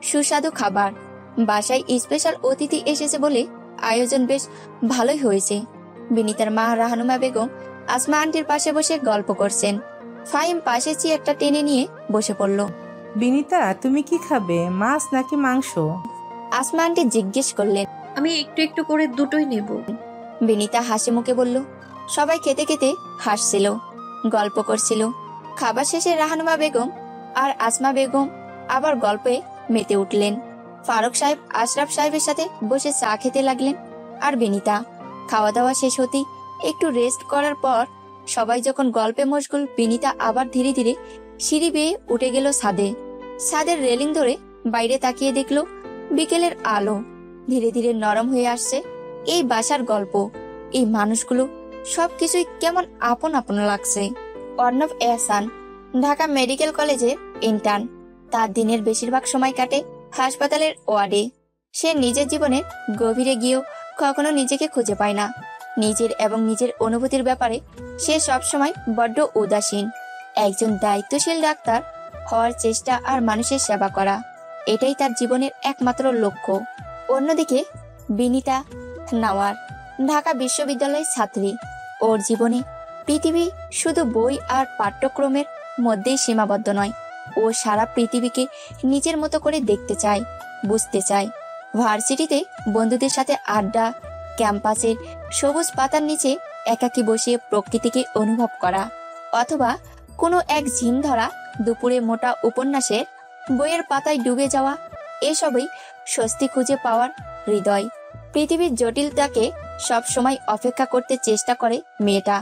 সুস্বাদু খাবার। বাসায় স্পেশাল অতিথি এসেছে বলে আয়োজন বেশ ভালোই হয়েছে। বিনিতার মা রাহানুমা বেগম আসমা আন্টির পাশে বসে গল্প করছেন। ফাহিম পাশে চেয়ারটা টেনে নিয়ে বসে পড়ল। বিনিতা, তুমি কি খাবে, মাছ নাকি মাংস? আসমা আন্টি জিজ্ঞেস করলেন। আমি একটু একটু করে দুটোই নেব। বিনিতা হাসি মুখে বলল। সবাই খেতে খেতে হাসছিল, গল্প করছিল। খাবার শেষে রাহানুমা বেগম আর আসমা বেগম আবার গল্পে মেতে উঠলেন। ফারুক সাহেব আশরাফ সাহেবের সাথে বসে চা খেতে লাগলেন। আর বিনিতা খাওয়া দাওয়া শেষ হতেই একটু রেস্ট করার পর সবাই যখন গল্পে মশগুল, বিনিতা আবার ধীরে ধীরে সিঁড়ি বেয়ে উঠে গেল ছাদে। ছাদের রেলিং ধরে বাইরে তাকিয়ে দেখলো বিকেলের আলো ধীরে ধীরে নরম হয়ে আসছে। এই বাসার গল্প, এই মানুষগুলো, সবকিছুই কেমন আপন আপন লাগছে। অর্ণব এহসান ঢাকা মেডিকেল কলেজের ইন্টার্ন। তার দিনের বেশিরভাগ সময় কাটে হাসপাতালের ওয়ার্ডে। সে নিজের জীবনের গভীরে গিয়েও কখনো নিজেকে খুঁজে পায় না। নিজের এবং নিজের অনুভূতির ব্যাপারে সে সবসময় বড্ড উদাসীন। একজন দায়িত্বশীল ডাক্তার হওয়ার চেষ্টা আর মানুষের সেবা করা, এটাই তার জীবনের একমাত্র লক্ষ্য। অন্যদিকে বিনিতা নাওয়ার, ঢাকা বিশ্ববিদ্যালয়ের ছাত্রী। ওর জীবনে পৃথিবী শুধু বই আর পাঠ্যক্রমের মধ্যেই সীমাবদ্ধ নয়। ও সারা পৃথিবীকে নিজের মতো করে দেখতে চায়, বুঝতে চায়। ভার্সিটিতে বন্ধুদের সাথে আড্ডা, ক্যাম্পাসের সবুজ পাতার নিচে একাকী বসিয়ে প্রকৃতিকে অনুভব করা, অথবা কোনো এক ঝিম ধরা দুপুরে মোটা উপন্যাসের বইয়ের পাতায় ডুবে যাওয়া, এসবই স্বস্তি খুঁজে পাওয়ার হৃদয়। পৃথিবীর জটিলতাকে সবসময় অপেক্ষা করতে চেষ্টা করে মেয়েটা।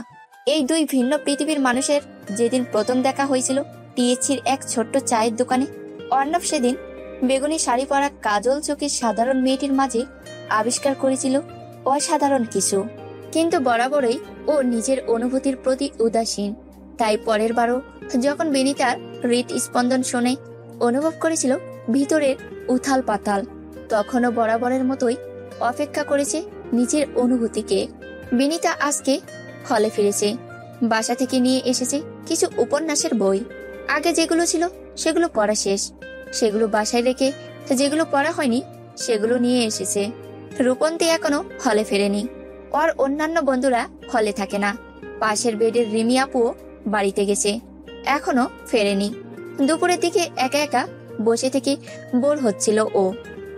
এই দুই ভিন্ন পৃথিবীর মানুষের যেদিন প্রথম দেখা হয়েছিল টিএসসির এক ছোট্ট চায়ের দোকানে, অর্ণব সেদিন বেগুনি শাড়ি পরা কাজল চোখের সাধারণ মেয়েটির মাঝে আবিষ্কার করেছিল অসাধারণ কিছু। কিন্তু বরাবরই ও নিজের অনুভূতির প্রতি উদাসীন। তাই পরের বারও যখন বিনিতার হৃদস্পন্দন শুনে অনুভব করেছিল ভিতরের উথাল পাতাল, তখনও বরাবরের মতোই অপেক্ষা করেছে নিজের অনুভূতিকে। বিনিতা আজকে হলে ফিরেছে। বাসা থেকে নিয়ে এসেছে কিছু উপন্যাসের বই। আগে যেগুলো ছিল সেগুলো পড়া শেষ, সেগুলো বাসায় রেখে যেগুলো পড়া হয়নি সেগুলো নিয়ে এসেছে। রূপন্তী এখনো হলে ফেরেনি। ওর অন্যান্য বন্ধুরা হলে থাকে না। পাশের বেডের রিমি আপুও বাড়িতে গেছে, এখনো ফেরেনি। দুপুরের দিকে একা একা বসে থেকে বোর হচ্ছিল ও,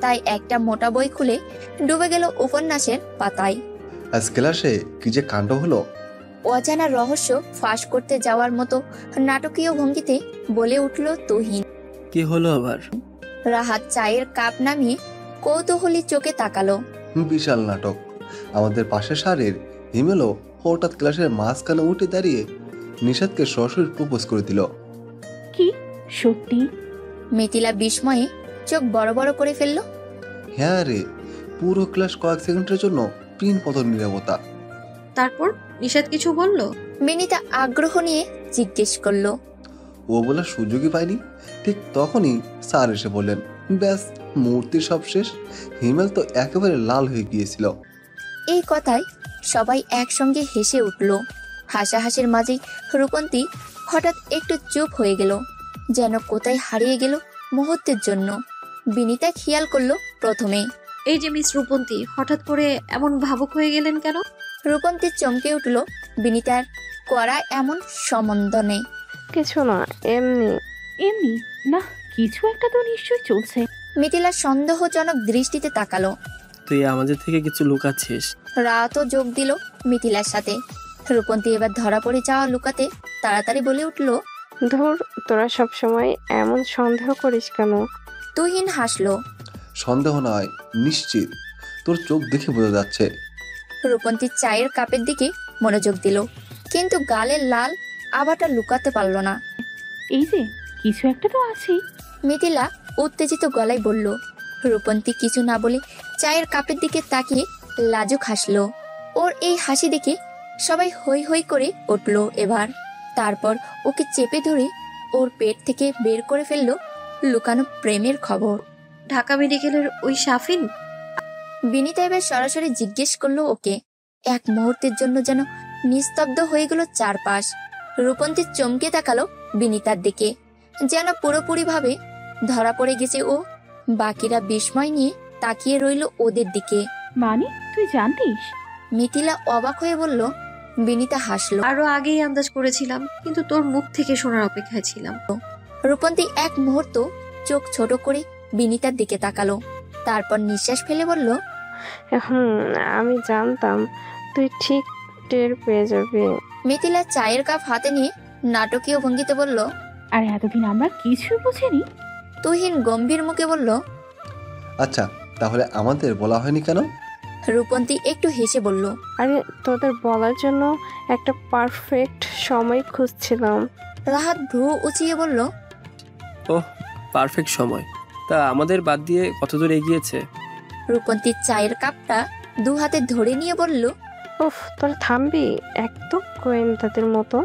তাই একটা মোটা বই খুলে ডুবে গেল উপন্যাসের পাতায়। আজ ক্লাসে কি যে কাণ্ড হলো! অজানা রহস্য ফাঁস করতে যাওয়ার মতো নাটকীয় ভঙ্গিতে বলে উঠল তুহিন। কি হলো আবার? রাহাত চায়ের কাপ নামিয়ে কৌতূহলী চোখে তাকালো। বিশাল নাটক। আমাদের পাশের সারির হিমেলও হঠাৎ ক্লাসের মাঝখানে উঠে দাঁড়িয়ে নিষাদকে সরাসরি প্রপোজ করে দিল। কি সত্যি? মিথিলা বিস্ময়ে চোখ বড় বড় করে ফেলল। হ্যাঁ রে, পুরো ক্লাস কয়েক সেকেন্ডের জন্য পিন পতন নীরবতা। তারপর নিষাদ কিছু বলল? বিনিতা আগ্রহ নিয়ে জিজ্ঞেস করলো। ও বলার সুযোগই পায়নি। ঠিক তখনই স্যার এসে বললেন, ব্যাস মূর্তির সব শেষ। হিমেল তো একেবারে লাল হয়ে গিয়েছিল। এই কথায় সবাই একসঙ্গে হেসে উঠল। হাসাহাসির মাঝেই রূপন্তী হঠাৎ একটু চুপ হয়ে গেল, যেন কোথায় হারিয়ে গেল মুহূর্তের জন্য। বিনিতা খেয়াল করলো প্রথমে। এই যে মিস রূপন্তী, হঠাৎ করে এমন ভাবুক হয়ে গেলেন কেন? রূপন্তী চমকে উঠল বিনিতার করা এমন সম্বোধনে। কিছু না, এমনি। এমনি না, কিছু একটা তো নিশ্চয়ই চলছে। মিথিলা সন্দেহজনক দৃষ্টিতে তাকালো। তুই আমাদের থেকে কিছু লুকাচ্ছিস? রাতও যোগ দিল মিথিলার সাথে। রূপন্তী এবার ধরা পড়ে যাওয়া লুকাতে তাড়াতাড়ি বলে উঠল, ধুর, তোরা সবসময় এমন সন্দেহ করিস কেন? তুহিন হাসলো। সন্দেহ নয়, নিশ্চিত। তোর চোখ দেখে বোঝা যাচ্ছে। রূপন্তী চায়ের কাপের দিকে মনোযোগ দিল, কিন্তু গালের লাল আভাটা লুকাতে পারল না। এই যে কিছু একটা তো আছেই। মিথিলা উত্তেজিত গলায় বলল। রূপন্তী কিছু না বলে চায়ের কাপের দিকে তাকিয়ে লাজুক হাসলো। ওর এই হাসি দেখে সবাই হৈ হৈ করে উঠল এবার। তারপর ওকে চেপে ধরে ওর পেট থেকে বের করে ফেললো লুকানো প্রেমের খবর। ঢাকা মেডিকেলের ওই শাফিন? বিনিতা এবার সরাসরি জিজ্ঞেস করলো ওকে। এক মুহূর্তের জন্য যেন নিস্তব্ধ হয়ে গেল চারপাশ। রূপন্তী চমকে তাকালো বিনিতার দিকে, যেন পুরোপুরি ভাবে ধরা পড়ে গেছে ও। বাকিরা বিস্ময় নিয়ে তাকিয়ে রইল ওদের দিকে। মানে তুই জানতিস? মিথিলা অবাক হয়ে বলল। বিনিতা হাসলো। আরো আগেই আন্দাজ করেছিলাম, কিন্তু তোর মুখ থেকে শোনার অপেক্ষায় ছিলাম। রূপন্তী এক মুহূর্ত চোখ ছোট করে বিনিতার দিকে তাকালো, তারপর নিঃশ্বাস ফেলে বলল, আমি জানতাম তুই ঠিক টের পেয়ে যাবি। মিথিলা চায়ের কাপ হাতে নিয়ে নাটকীয় ভঙ্গিতে বলল, আর এতদিন আমরা কিছু বুঝিনি। তুহিন গম্ভীর মুখে বলল, আচ্ছা, তাহলে আমাদের বলা হয়নি কেন? রূপন্তী একটু হেসে বলল, আরে তোদের বলার জন্য একটা পারফেক্ট সময় খুঁজছিলাম। রাহাত ভ্রু উঁচিয়ে বলল, ওহ, পারফেক্ট সময়? তা আমাদের বাদ দিয়ে কতদূর এগিয়েছে? রূপন্তী চায়ের কাপটা দু হাতে ধরে নিয়ে বলল, উফ, তোরা থামবি? একদম গোয়েন্দাদের মতো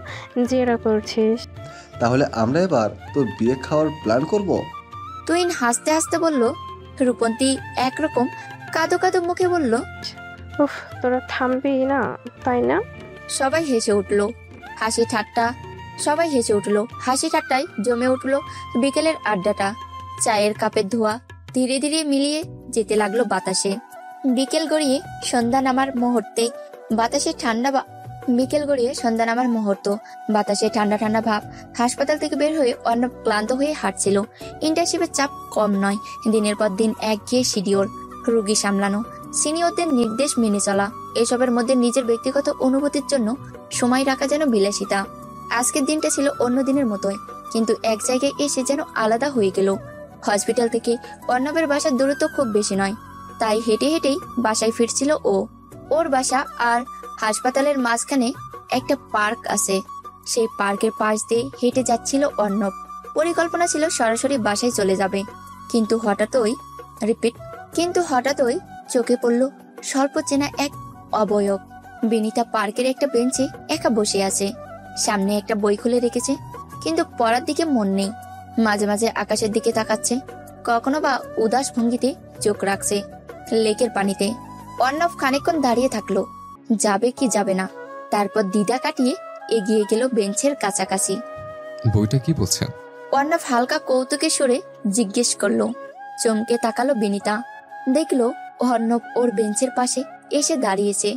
জেরা করছিস। তাহলে আমরা এবার তোর বিয়ে খাওয়ার প্ল্যান করব। তুহিন হাসতে হাসতে বলল। রূপন্তী একরকম কাঁদো কাঁদো মুখে বলল, উফ, তোরা থামবি না, তাই না? সবাই হেসে উঠল। হাসি ঠাট্টা সবাই হেসে উঠল। হাসি ঠাট্টায় জমে উঠল বিকেলের আড্ডাটা। চায়ের কাপের ধোঁয়া ধীরে ধীরে মিলিয়ে যেতে লাগলো বাতাসে। বিকেল গড়িয়ে সন্ধ্যা নামার মুহূর্তে বাতাসে বাতাসে ঠান্ডা ঠান্ডা ভাব। হাসপাতাল থেকে বের হয়ে অর্ণব ক্লান্ত হয়ে হাঁটছিল। ইন্টার্নশিপের চাপ কম নয়, দিনের পর দিন একঘেয়ে শিডিউল, রোগী সামলানো, সিনিয়রদের নির্দেশ মেনে চলা, এসবের মধ্যে নিজের ব্যক্তিগত অনুভূতির জন্য সময় রাখা যেন বিলাসিতা। আজকের দিনটা ছিল অন্য দিনের মতোই, কিন্তু এক জায়গায় এসে যেন আলাদা হয়ে গেল। হসপিটাল থেকে অর্ণবের বাসার দূরত্ব খুব বেশি নয়, তাই হেঁটে হেঁটেই বাসায় ফিরছিল ও। ওর বাসা আর হাসপাতালের মাঝখানে একটা পার্ক আছে, সেই পার্কের পাশ দিয়ে হেঁটে যাচ্ছিল অর্ণব। পরিকল্পনা ছিল সরাসরি বাসায় চলে যাবে, কিন্তু হঠাৎই চোখে পড়ল স্বল্প চেনা এক অবয়ব। বিনিতা পার্কের একটা বেঞ্চে একা বসে আছে, সামনে একটা বই খুলে রেখেছে, কিন্তু পড়ার দিকে মন নেই। মাঝে মাঝে আকাশের দিকে তাকাচ্ছে, কখনো বা উদাস ভঙ্গিতে চোখ রাখছে লেকের পানিতে। অর্ণব খানিকক্ষণ দাঁড়িয়ে থাকলো, যাবে কি যাবে না, তারপর দ্বিধা কাটিয়ে এগিয়ে গেল বেঞ্চের কাছাকাছি। বইটা কি বলছে? অর্ণব হালকা কৌতুকের সুরে জিজ্ঞেস করলো। চমকে তাকালো বিনিতা, দেখলো অর্ণব ওর বেঞ্চের পাশে এসে দাঁড়িয়েছে।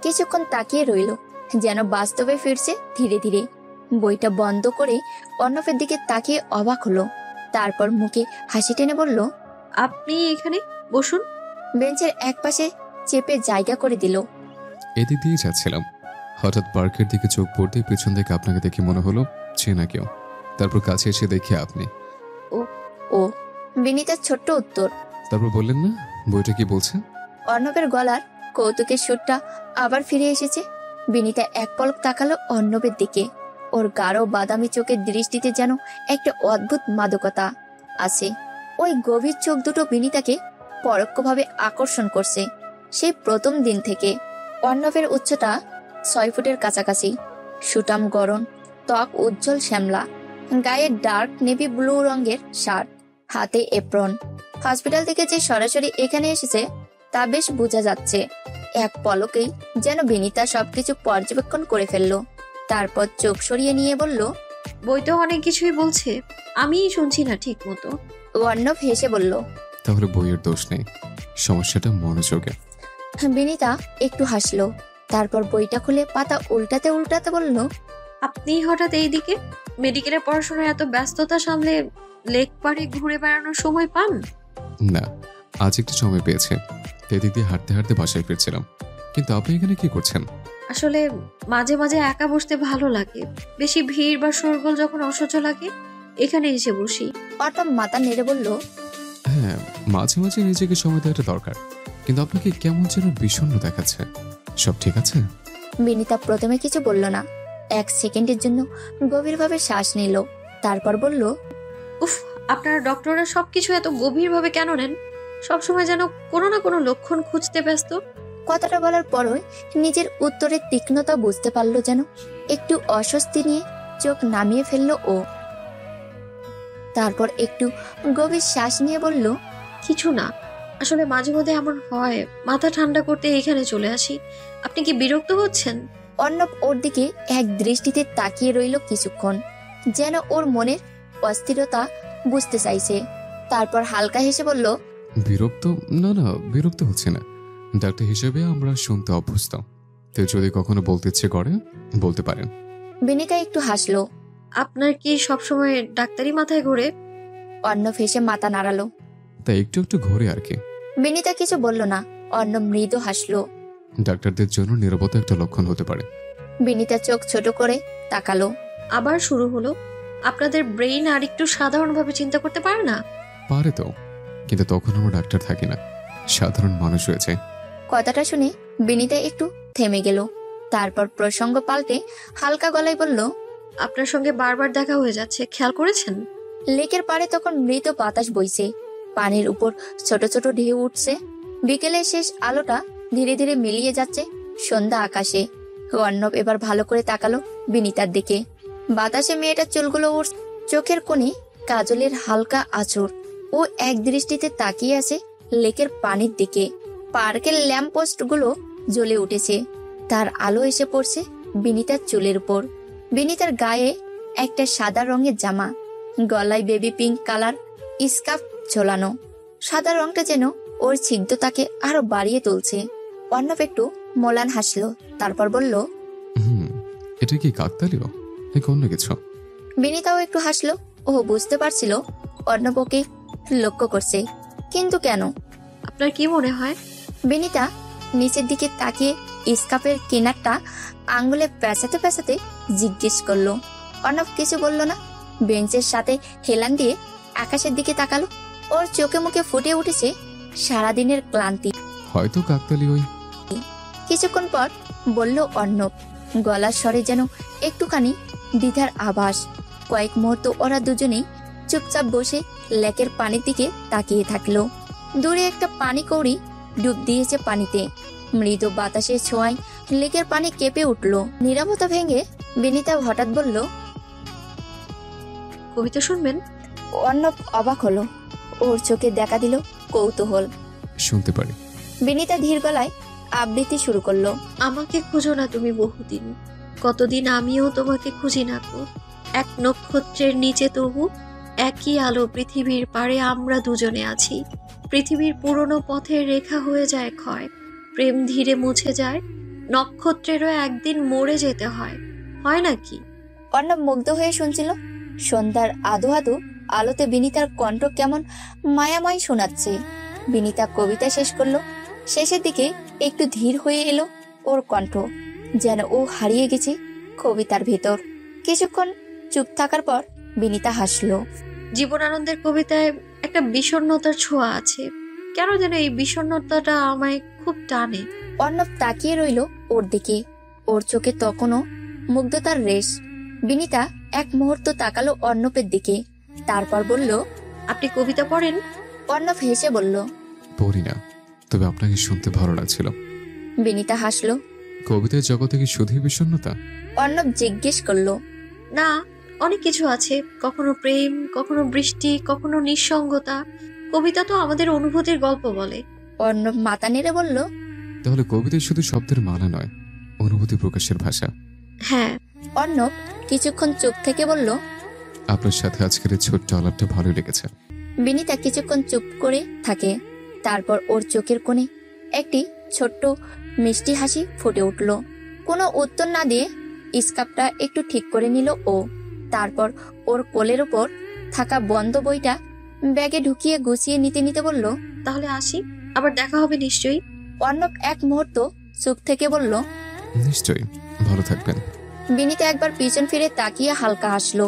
কিছুক্ষণ তাকিয়ে রইল, যেন বাস্তবে ফিরছে ধীরে ধীরে। বইটা বন্ধ করে অর্ণবের দিকে তাকিয়ে অবাক হলো, তারপর মুখে হাসি টেনে বলল, আপনি এখানে বসুন। বেঞ্চের এক পাশে চেপে জায়গা করে দিল। এদিক দিয়ে যাচ্ছিলাম, হঠাৎ পার্কের দিকে চোখ পড়তে পেছন থেকে আপনাকে দেখে মনে হলো চেনা কেউ। তারপর কাছে এসে দেখি আপনি। ও বিনিতার ছোট্ট উত্তর। তারপর বললেন না বইটা কি বলছে? অর্ণবের গলার কৌতুকের সুরটা আবার ফিরে এসেছে। বিনিতা এক পলক তাকালো অর্ণবের দিকে। ওর গাঢ় বাদামি চোখের দৃষ্টিতে যেন একটা অদ্ভুত মাদকতা আছে। ওই গভীর চোখ দুটো বিনিতাকে পরোক্ষভাবে আকর্ষণ করছে সেই প্রথম দিন থেকে। অর্ণবের উচ্চতা 6 ফুটের কাছাকাছি, সুটাম গরম ত্বক, উজ্জ্বল শ্যামলা, গায়ে ডার্ক নেভি ব্লু রঙের শার্ট, হাতে এপ্রন। হসপিটাল থেকে যে সরাসরি এখানে এসেছে তা বেশ বোঝা যাচ্ছে। এক পলকেই যেন বিনিতা সবকিছু পর্যবেক্ষণ করে ফেললো। তারপর চোখ সরিয়ে নিয়ে বলল, বই তো অনেক কিছুই বলছে, আমিই শুনছি না ঠিক মতো। অর্ণব হেসে বলল, তাহলে বইয়ের দোষ নেই, সমস্যাটা মনোযোগে। বিনিতা একটু হাসলো, তারপর বইটা খুলে পাতা উল্টাতে উল্টাতে বলল, আপনি হঠাৎ এইদিকে? মেডিকেলে পড়াশোনার এত ব্যস্ততা সামলে লেক পাড়ে ঘুরে বেড়ানোর সময় পান না? আজ একটু সময় পেয়েছে, এদিক দিয়ে হাঁটতে হাঁটতে বাসায় ফিরছিলাম। কিন্তু আপনি এখানে কি করছেন? আসলে মাঝে মাঝে একা বসতে ভালো লাগে, বেশি ভিড় বা শোরগোল যখন অসহ্য লাগে এখানে এসে বসি। অর্ণব মাথা নেড়ে বলল, হ্যাঁ, মাঝে মাঝে নিজেকে সময় দেওয়াটা দরকার, কিন্তু আপনাকে কেমন যেন বিষণ্ণ দেখাচ্ছে। সব ঠিক আছে? বিনিতা প্রথমে কিছু বলল না, 1 সেকেন্ডের জন্য গভীরভাবে শ্বাস নিল, তারপর বলল, উফ, আপনারা ডক্টররা সবকিছু এত গভীরভাবে কেন নেন? সবসময় যেন কোনো না কোনো লক্ষণ খুঁজতে ব্যস্ত। কথাটা বলার পরই নিজের উত্তরের তীক্ষ্ণতা বুঝতে পারল, যেন একটু অস্বস্তি নিয়ে চোখ নামিয়ে ফেলল ও। তারপর একটু গভীর শ্বাস নিয়ে বলল, কিছু না, আসলে মাঝে মধ্যে এমন হয়, মাথা ঠান্ডা করতে এখানে চলে আসি। আপনি কি বিরক্ত হচ্ছেন? অর্ণব ওর দিকে এক দৃষ্টিতে তাকিয়ে রইল কিছুক্ষণ, যেন ওর মনের অস্থিরতা বুঝতে চাইছে। তারপর হালকা হেসে বলল, বিরক্ত? না না, বিরক্ত হচ্ছে না। ডাক্তার হিসেবে আমরা শুনতে অভ্যস্ত, তো যদি কখনো বলতে ইচ্ছে করে বলতে পারেন। বিনিতা একটু হাসলো। আপনার কি সবসময় ডাক্তারি মাথায় ঘোরে? অর্ণব হেসে মাথা নাড়ালো। তাই একটু একটু ঘোরে আর কি। বিনিতা কিছু বলল না। অর্ণব মৃদু হাসলো। ডাক্তারদের জন্য নীরবতা একটা লক্ষণ হতে পারে। বিনিতা চোখ ছোট করে তাকালো। আবার শুরু হলো? আপনাদের ব্রেইন আর একটু সাধারণভাবে চিন্তা করতে পারে না? পারে তো, কিন্তু তখন আমরা ডাক্তার থাকি না, সাধারণ মানুষ হয়েছে। কথাটা শুনে বিনিতা একটু থেমে গেল, তারপর প্রসঙ্গ পাল্টে হালকা গলায় বলল, আপনার সঙ্গে বারবার দেখা হয়ে যাচ্ছে, খেয়াল করেছেন? লেকের পাড়ে তখন মৃত বাতাস বইছে, পানির উপর ছোট ছোট ঢেউ উঠছে। বিকেলের শেষ আলোটা ধীরে ধীরে মিলিয়ে যাচ্ছে সন্ধ্যা আকাশে। অর্ণব এবার ভালো করে তাকালো বিনিতার দিকে। বাতাসে মেয়েটার চুলগুলো উঠছে, চোখের কোণে কাজলের হালকা আঁচড়। ও এক দৃষ্টিতে তাকিয়ে আছে লেকের পানির দিকে। পার্কের ল্যাম্পপোস্ট গুলো জ্বলে উঠেছে, তার আলো এসে পড়ছে বিনিতার চুলের উপর। বিনিতার গায়ে একটা সাদা রঙের জামা, গলায় বেবি পিঙ্ক কালার স্কার্ফ ঝোলানো। সাদা রংটা যেন ওর ছিগ্ধতাকে আরো বাড়িয়ে তুলছে। অর্ণব একটু মলান হাসলো, তারপর বলল, এটা কি কাকতালীয় নাকি অন্য কিছু? বিনিতাও একটু হাসলো। ও বুঝতে পারছিল অর্ণব ওকে লক্ষ্য করছে, কিন্তু কেন? আপনার কি মনে হয়? বিনিতা নিচের দিকে তাকিয়ে স্কার্ফের কিনারটা আঙ্গুলে পেঁচাতে পেঁচাতে জিজ্ঞেস করলো। অর্ণব কিছু বলল না, বেঞ্চের সাথে হেলান দিয়ে আকাশের দিকে তাকালো। ওর চোখে মুখে ফুটে উঠেছে সারাদিনের ক্লান্তি। হয়তো কাকতালীয়ই। কিছুক্ষণ পর বলল অর্ণব, গলার স্বরে যেন একটুখানি দ্বিধার আভাস। কয়েক মুহূর্ত ওরা দুজনেই চুপচাপ বসে লেকের পানির দিকে তাকিয়ে থাকলো। দূরে একটা পানি কৌড়ি ডুব দিয়েছে পানিতে। মৃদু বাতাসের ছোঁয়ায় লেকের পানি কেঁপে উঠল। নীরবতা ভেঙে বিনিতা হঠাৎ বলল, কবিতা শুনবেন? অর্ণব অবাক হলো। ওর চোখে দেখা দিল কৌতূহল। শুনতে পারি। বিনিতা ধীর গলায় আবৃত্তি শুরু করলো। আমাকে খুঁজো না তুমি বহুদিন, কতদিন আমিও তোমাকে খুঁজি না গো। এক নক্ষত্রের নিচে তবু একই আলো, পৃথিবীর পাড়ে আমরা দুজনে আছি। পৃথিবীর পুরনো পথের রেখা হয়ে যায় ক্ষয়, প্রেম ধীরে মুছে যায়, নক্ষত্রেরও একদিন মরে যেতে হয়, হয় নাকি? অর্ণব মুগ্ধ হয়ে শুনছিল। সন্ধ্যার আধো আধো আলোতে বিনিতার কণ্ঠ কেমন মায়াময় শোনাচ্ছে। বিনিতা কবিতা শেষ করলো। শেষের দিকে একটু ধীর হয়ে এলো ওর কণ্ঠ, যেন ও হারিয়ে গেছে কবিতার ভেতর। কিছুক্ষণ চুপ থাকার পর বিনিতা হাসলো। জীবনানন্দের কবিতায় একটা বিষণ্ণতার ছোঁয়া আছে, কেন যেন এই বিষণ্ণতাটা আমায় খুব টানে। অর্ণব তাকিয়ে রইল ওর দিকে। ওর চোখে তখনও মুগ্ধতার রেশ। বিনিতা এক মুহূর্ত তাকালো অর্ণবের দিকে, তারপর বলল, আপনি কবিতা পড়েন? অর্ণব হেসে বলল, পড়ি না, তবে আপনাকে শুনতে ভালো লাগছিল। বিনিতা হাসলো। কবিতার জগতে কি শুধুই বিষণ্ণতা? অর্ণব জিজ্ঞেস করলো। না, অনেক কিছু আছে, কখনো প্রেম, কখনো বৃষ্টি, কখনো নিঃসঙ্গতা। কবিতা তো আমাদের অনুভূতির গল্প বলে। অর্ণব মাথা নেড়ে বলল, তাহলে কবিতা শুধু শব্দের মালা নয়, অনুভূতি প্রকাশের ভাষা। হ্যাঁ। অর্ণব কিছুক্ষণ চুপ থেকে বলল, আপনার সাথে আজকের এই ছোট্ট আলাপটা ভালোই লেগেছে। বিনিতা কিছুক্ষণ চুপ করে থাকে, তারপর ওর চোখের কোণে একটি ছোট্ট মিষ্টি হাসি ফুটে উঠল। কোনো উত্তর না দিয়ে স্কার্ফটা একটু ঠিক করে নিল ও। তারপর ওর কোলের উপর থাকা বন্ধ বইটা ব্যাগে ঢুকিয়ে গুছিয়ে নিতে নিতে বলল, তাহলে আসি, আবার দেখা হবে নিশ্চয়ই। অর্ণব এক মুহূর্ত চুপ থেকে বলল, নিশ্চয়ই, ভালো থাকবেন। বিনিতা একবার পিছন ফিরে তাকিয়ে হালকা হাসলো,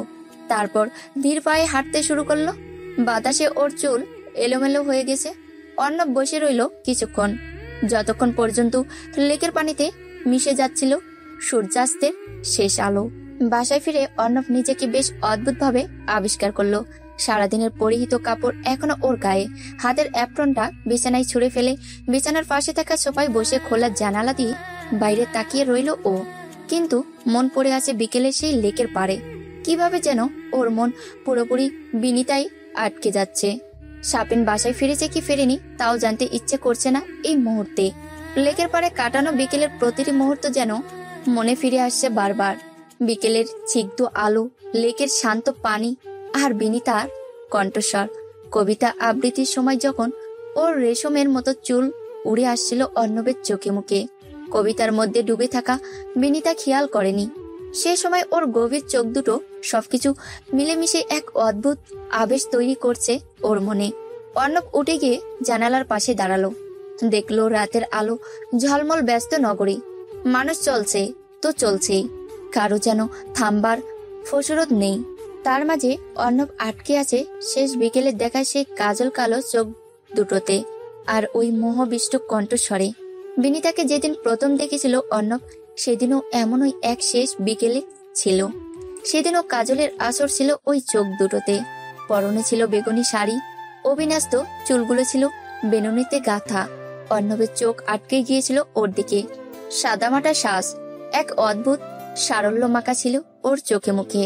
তারপর ধীর পায়ে হাঁটতে শুরু করলো। বাতাসে ওর চুল এলোমেলো হয়ে গেছে। অর্ণব বসে রইল কিছুক্ষণ, যতক্ষণ পর্যন্ত লেকের পানিতে মিশে যাচ্ছিল সূর্যাস্তের শেষ আলো। বাসায় ফিরে অর্ণব নিজেকে বেশ অদ্ভুতভাবে আবিষ্কার করলো। সারাদিনের পরিহিত কাপড় এখনো ওর গায়ে, হাতের অ্যাপ্রনটা বিছানায় ছুঁড়ে ফেলে বিছানার পাশে থাকা সোফায় বসে খোলা জানালা দিয়ে বাইরে তাকিয়ে রইল ও। কিন্তু মন পড়ে আছে বিকেলে সেই লেকের পাড়ে। কিভাবে যেন ওর মন পুরোপুরি বিনিতাই আটকে যাচ্ছে। সাপিন বাসায় ফিরেছে কি ফেরেনি তাও জানতে ইচ্ছে করছে না এই মুহূর্তে। লেকের পাড়ে কাটানো বিকেলের প্রতিটি মুহূর্ত যেন মনে ফিরে আসছে বারবার। বিকেলের ছিগ্ধ আলো, লেকের শান্ত পানি আর বিনিতার কণ্ঠস্বর। কবিতা আবৃত্তির সময় যখন ওর রেশমের মতো চুল উড়ে আসছিল অর্ণবের চোখে মুখে, কবিতার মধ্যে ডুবে থাকা বিনিতা খেয়াল করেনি। সে সময় ওর গভীর চোখ দুটো সবকিছু মিলেমিশে এক অদ্ভুত আবেশ তৈরি করছে ওর মনে। অর্ণব উঠে গিয়ে জানালার পাশে দাঁড়ালো। দেখলো রাতের আলো ঝলমল ব্যস্ত নগরী। মানুষ চলছে তো চলছেই, কারো যেন থামবার ফসরত নেই। তার মাঝে অর্ণব আটকে আছে শেষ বিকেলের দেখা সেই কাজল কালো চোখ দুটোতে আর ওই মোহবিষ্ট কণ্ঠস্বরে। বিনিতাকে যেদিন প্রথম দেখেছিল অর্ণব, সেদিনও এমনই এক শেষ বিকেলে ছিল। সেদিনও কাজলের আসর ছিল ওই চোখ দুটোতে। পরনে ছিল বেগুনি শাড়ি, অবিন্যস্ত চুলগুলো ছিল বেনুনিতে গাঁথা। অর্ণবের চোখ আটকে গিয়েছিল ওর দিকে। সাদামাটা শ্বাস, এক অদ্ভুত সারল্য মাখা ছিল ওর চোখে মুখে।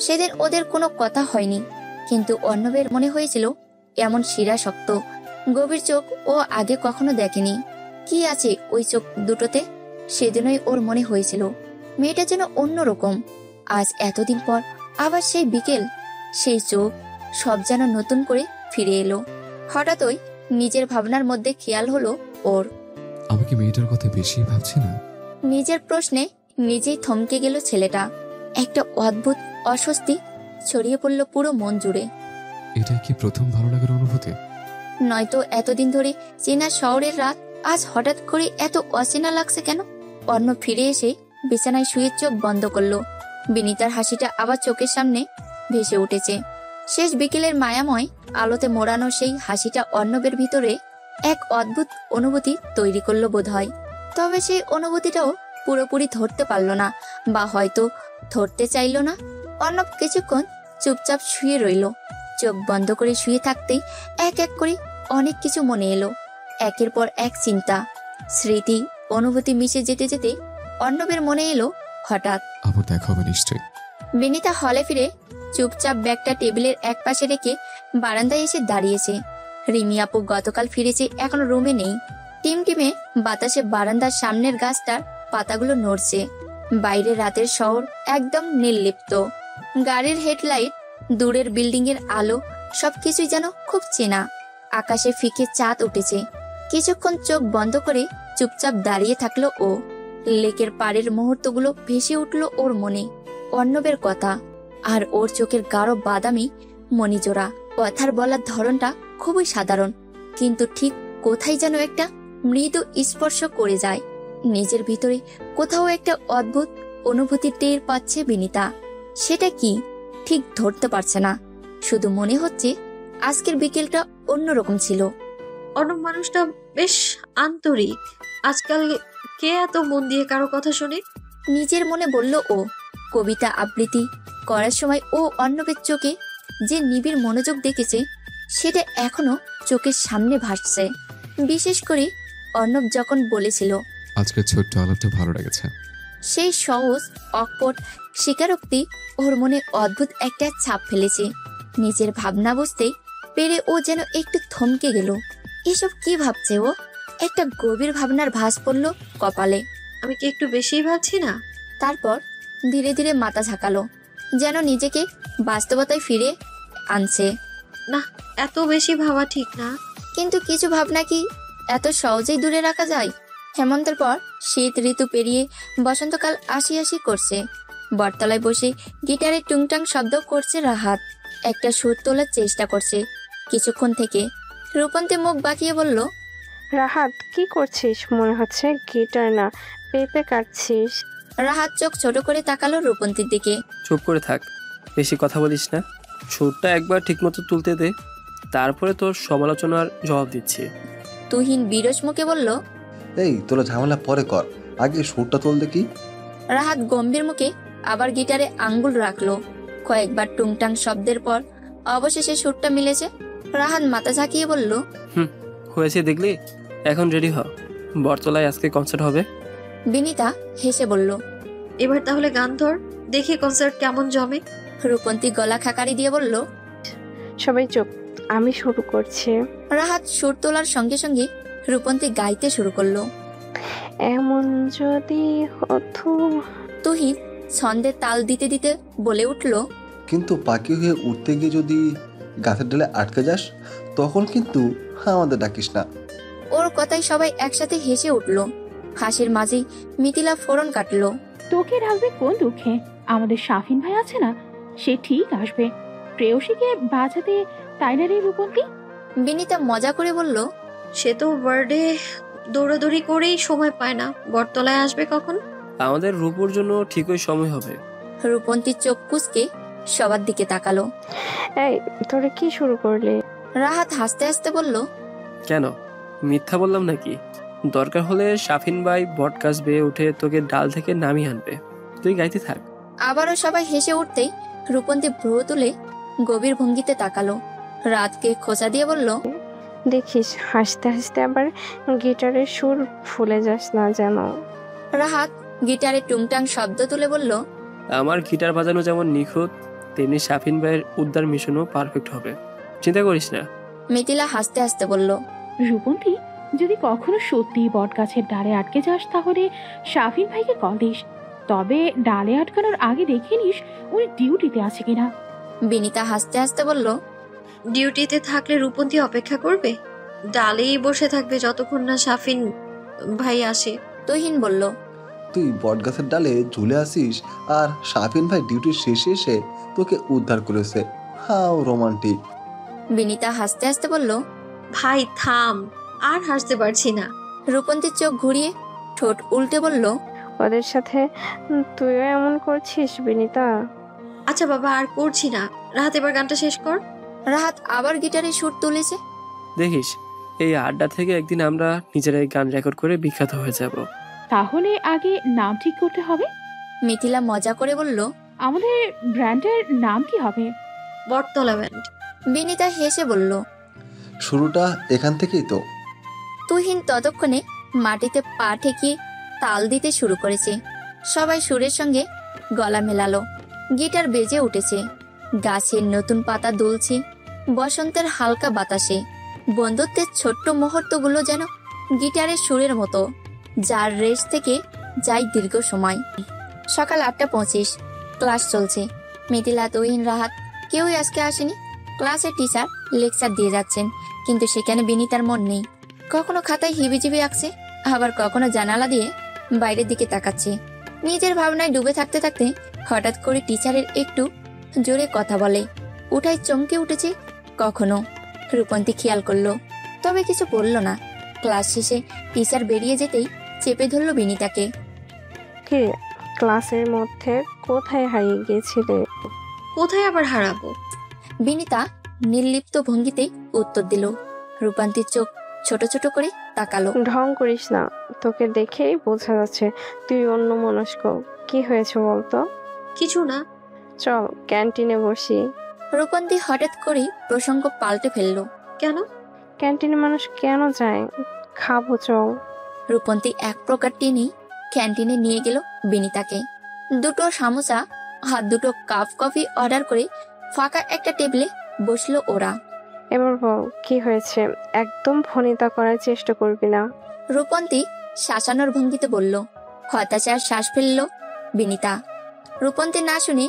সেদিন ওদের কোনো কথা হয়নি, কিন্তু অর্ণবের মনে হয়েছিল এমন শিরা শক্ত গভীর চোখ ও আগে কখনো দেখেনি। কি আছে ওই চোখ দুটোতে? সেদিনই ওর মনে হয়েছিল মেয়েটা যেন অন্যরকম। আজ এতদিন পর আবার সেই বিকেল, সেই চোখ, সব যেন নতুন করে ফিরে এলো। হঠাৎই নিজের ভাবনার মধ্যে খেয়াল হলো ওর। আমি কি মেয়েটার কথা বেশি ভাবছি না? নিজের প্রশ্নে নিজেই থমকে গেল ছেলেটা। একটা অদ্ভুত অস্বস্তি ছড়িয়ে পড়ল পুরো মন জুড়ে। এটা কি প্রথম ভালো লাগার অনুভূতি? নয়তো এতদিন ধরে চেনা শহরের রাত আজ হঠাৎ করে এত অচেনা লাগছে কেন? অর্ণব ফিরে এসে বিছানায় শুয়ে চোখ বন্ধ করলো। বিনিতার হাসিটা আবার চোখের সামনে ভেসে উঠেছে। শেষ বিকেলের মায়াময় আলোতে মোড়ানো সেই হাসিটা অর্ণবের ভিতরে এক অদ্ভুত অনুভূতি তৈরি করলো বোধহয়। তবে সেই অনুভূতিটাও পুরোপুরি ধরতে পারল না, বা হয়তো ধরতে চাইল না। অর্ণব কিছুক্ষণ চুপচাপ শুয়ে রইল। চোখ বন্ধ করে শুয়ে থাকতেই এক এক করে অনেক কিছু মনে এলো। একের পর এক চিন্তা, স্মৃতি, অনুভূতি মিশে যেতে যেতে অর্ণবের মনে এলো হঠাৎ আবার দেখা হবে নিশ্চয়ই। বিনিতা হলে ফিরে চুপচাপ ব্যাগটা টেবিলের এক পাশে রেখে বারান্দায় এসে দাঁড়িয়েছে। রিমি আপু গতকাল ফিরেছে, এখনো রুমে নেই। টিমটিমে বাতাসে বারান্দার সামনের গাছটার পাতাগুলো নড়ছে। বাইরে রাতের শহর একদম নির্লিপ্ত। গাড়ির হেডলাইট, দূরের বিল্ডিং এর আলো, সবকিছুই যেন খুব চেনা। আকাশে ফিকে চাঁদ উঠেছে। কিছুক্ষণ চোখ বন্ধ করে চুপচাপ দাঁড়িয়ে থাকলো ও। লেকের পাড়ের মুহূর্তগুলো ভেসে উঠল ওর মনে। অর্ণবের কথা আর ওর চোখের গাঢ় বাদামি মণিজোড়া। কথার বলার ধরনটা খুবই সাধারণ, কিন্তু ঠিক কোথায় যেন একটা মৃদু স্পর্শ করে যায়। নিজের ভিতরে কোথাও একটা অদ্ভুত অনুভূতি টের পাচ্ছে বিনিতা। সেটা কি ঠিক ধরতে পারছে না, শুধু মনে হচ্ছে আজকের বিকেলটা অন্যরকম ছিল। অর্ণব মানুষটা বেশ আন্তরিক। আজকাল কে এত মন দিয়ে কারো কথা শোনে? নিজের মনে বলল ও। কবিতা আবৃত্তি করার সময় ও অর্ণবের চোখে যে নিবিড় মনোযোগ দেখেছে, সেটা এখনো চোখের সামনে ভাসছে। বিশেষ করে অর্ণব যখন বলেছিল আজকের ছোট্ট আলাপটা ভালো লেগেছে। সেই সহজ অকপট স্বীকারোক্তি ওর মনে অদ্ভুত একটা ছাপ ফেলেছে। নিজের ভাবনা বুঝতে পেরে ও যেন একটু থমকে গেল। এসব কি ভাবছে ও? একটা গভীর ভাবনার ভাস পড়ল কপালে। আমি কি একটু বেশি ভাবছি না? তারপর ধীরে ধীরে মাথা ঝাঁকালো, যেন নিজেকে বাস্তবতায় ফিরে আনছে। না, এত বেশি ভাবা ঠিক না। কিন্তু কিছু ভাবনা কি এত সহজেই দূরে রাখা যায়? হেমন্তের পর শীত ঋতু পেরিয়ে বসন্তকাল আসি আসি করছে। বটতলায় বসে গিটারে টুংটাং শব্দ করছে রাহাত। একটা সুর তোলার চেষ্টা করছে। কিছুক্ষণ থেকে রূপন্তী মুখ বাঁকিয়ে বলল, রাহাত কি করছিস? মনে হচ্ছে গিটার না পেঁপে কাটছিস। রাহাত চোখ ছোট করে তাকালো রূপন্তীর দিকে। চুপ করে থাক, বেশি কথা বলিস না। সুরটা একবার ঠিকমতো তুলতে দে, তারপরে তোর সমালোচনার জবাব দিচ্ছি। তুহিন বিরস মুখে বলল, এই তোরা ঝামেলা পরে কর, আগে সুরটা তোল দেখি। রাহাত গম্ভীর মুখে আবার গিটারে আঙ্গুল রাখলো। কয়েকবার টুংটাং শব্দের পর অবশেষে সুরটা মিলেছে। রাহাত মাথা ঝাঁকিয়ে বলল, হয়েছে দেখলি, এখন রেডি হ, বটতলায় আজকে কনসার্ট হবে। বিনিতা হেসে বলল, এবার তাহলে গান ধর, দেখি কনসার্ট কেমন জমে। রূপন্তী গলা খাকারি দিয়ে বলল, সবাই চুপ, আমি শুরু করছি। রাহাত সুর তোলার সঙ্গে সঙ্গে রূপন্তী গাইতে শুরু করলো। এমন যদি হতো। তুহিন ছন্দে তাল দিতে দিতে বলে উঠল, কিন্তু পাখি হয়ে উঠতে গিয়ে যদি গাছের ডালে আটকে যাস, তখন কিন্তু আমাদের ডাকিস না। ওর কথায় সবাই একসাথে হেসে উঠল। হাসির মাঝেই মিথিলা ফোরন কাটলো, তোকে রাখবে কোন দুঃখে? আমাদের শাফিন ভাই আছে না, সে ঠিক আসবে। প্রেয়সীকে বাঁচাতে, তাই না রে রূপন্তী? বিনিতা মজা করে বলল, সে তো বার্থডে দৌড়াদৌড়ি করেই সময় পায় না, বটতলায় আসবে কখন? আমাদের রূপোর জন্য ঠিকই সময় হবে। রূপন্তী চোখ কুঁচকে সবার দিকে তাকালো। এই তোরা কি শুরু করলি? রাহাত হাসতে হাসতে বলল, কেন মিথ্যা বললাম নাকি? দরকার হলে শাফিন ভাই বটগাছ বেয়ে উঠে তোকে ডাল থেকে নামিয়ে আনবে, তুই গাইতে থাক। আবারও সবাই হেসে উঠতেই রূপন্তী ভ্রু তুলে গভীর ভঙ্গিতে তাকালো। রাতকে খোঁচা দিয়ে বলল, দেখিস হাসতে হাসতে আবার গিটারের সুর ফুলে যাস না যেন। রাহাত গিটারে টুংটাং শব্দ তুলে বলল, আমার গিটার বাজানো যেমন নিখুঁত, তেমনি শাফিন ভাইয়ের উদ্ধার মিশনও পারফেক্ট হবে, চিন্তা করিস না। মিথিলা হাসতে হাসতে বলল, রূপন্তী, যদি কখনো সত্যি বট গাছের ডালে আটকে যাস তাহলে শাফিন ভাইকে কল দিস। তবে ডালে আটকানোর আগে দেখে নিস উনি ডিউটিতে আছে কিনা। বিনিতা হাসতে হাসতে বলল, ডিউটিতে থাকলে রূপন্তী অপেক্ষা করবে? ডালেই বসে থাকবে যতক্ষণ না শাফিন ভাই আসে। তুহিন বলল, তুই বটগাছের ডালে ঝুলে আসিস আর শাফিন ভাই ডিউটির শেষে এসে তোকে উদ্ধার করেছে। হাও রোমান্টিক। বিনিতা হাসতে হাসতে বলল, ভাই থাম, আর হাসতে পারছি না। রূপন্তীর চোখ ঘুরিয়ে ঠোঁট উল্টে বলল, ওদের সাথে তুইও এমন করছিস বিনিতা? আচ্ছা বাবা, আর করছি না। রাহাত এবার গানটা শেষ কর। রাহাত আবার গিটারে সুর তুলেছে। দেখিস, এই আড্ডা থেকে একদিন আমরা নিজেরাই গান রেকর্ড করে বিখ্যাত হয়ে যাব। তাহলে আগে নাম ঠিক করতে হবে। মিথিলা মজা করে বলল, আমাদের ব্র্যান্ডের নাম কি হবে? বটতলা ব্যান্ড। বিনিতা হেসে বলল, শুরুটা এখান থেকেই তো। তুহিন ততক্ষণে মাটিতে পা ঠেকিয়ে তাল দিতে শুরু করেছে। সবাই সুরের সঙ্গে গলা মেলালো। গিটার বেজে উঠেছে। গাছের নতুন পাতা দুলছে বসন্তের হালকা বাতাসে। বন্ধুত্বের ছোট্ট মুহূর্তগুলো যেন গিটারের সুরের মতো, যার রেস থেকে যাই দীর্ঘ সময়। সকাল 8:25, ক্লাস চলছে। মিথিলা, তুহিন, রাহাত কেউই আজকে আসেনি। ক্লাসের টিচার লেকচার দিয়ে যাচ্ছেন, কিন্তু সেখানে বিনিতার মন নেই। কখনো খাতায় হিবিজিবি আঁকছে, আবার কখনো জানালা দিয়ে বাইরের দিকে তাকাচ্ছে। নিজের ভাবনায় ডুবে থাকতে থাকতে হঠাৎ করে টিচারের একটু জোরে কথা বলে। উঠায় চমকে উঠেছে। কখনো রূপন্তী খেয়াল করলো, তবে কিছু বলল না। ক্লাস শেষে টিচার বেরিয়ে যেতেই চেপে ধরল বিনিতাকে। কে ক্লাসের মধ্যে কোথায় হারিয়ে গিয়েছিলে? কোথায় আবার হারাবো? বিনিতা নির্লিপ্ত ভঙ্গিতে উত্তর দিল। রূপান্তীর চোখ ছোট ছোট করে তাকালো। ঢং করিস না, তোকে দেখেই বোঝা যাচ্ছে তুই অন্য মনস্ক। কি হয়েছে বলতো? কিছু না, চল ক্যান্টিনে বসি। রূপন্তী হঠাৎ করে প্রসঙ্গ পাল্টে ফেললো। কেন? ক্যান্টিনে মানুষ কেন যায়? খাবো চল। রূপন্তী এক প্রকার টেনেই ক্যান্টিনে নিয়ে গেল বিনিতাকে। দুটো সামোসা, হাত দুটো কাপ কফি অর্ডার করে ফাঁকা একটা টেবিলে বসলো ওরা। এবার বল কি হয়েছে, একদম ফোনিতা করার চেষ্টা করবি না। রূপন্তী শাসানোর ভঙ্গিতে বলল। হতাশার শ্বাস ফেললো বিনিতা। রূপন্তী না শুনে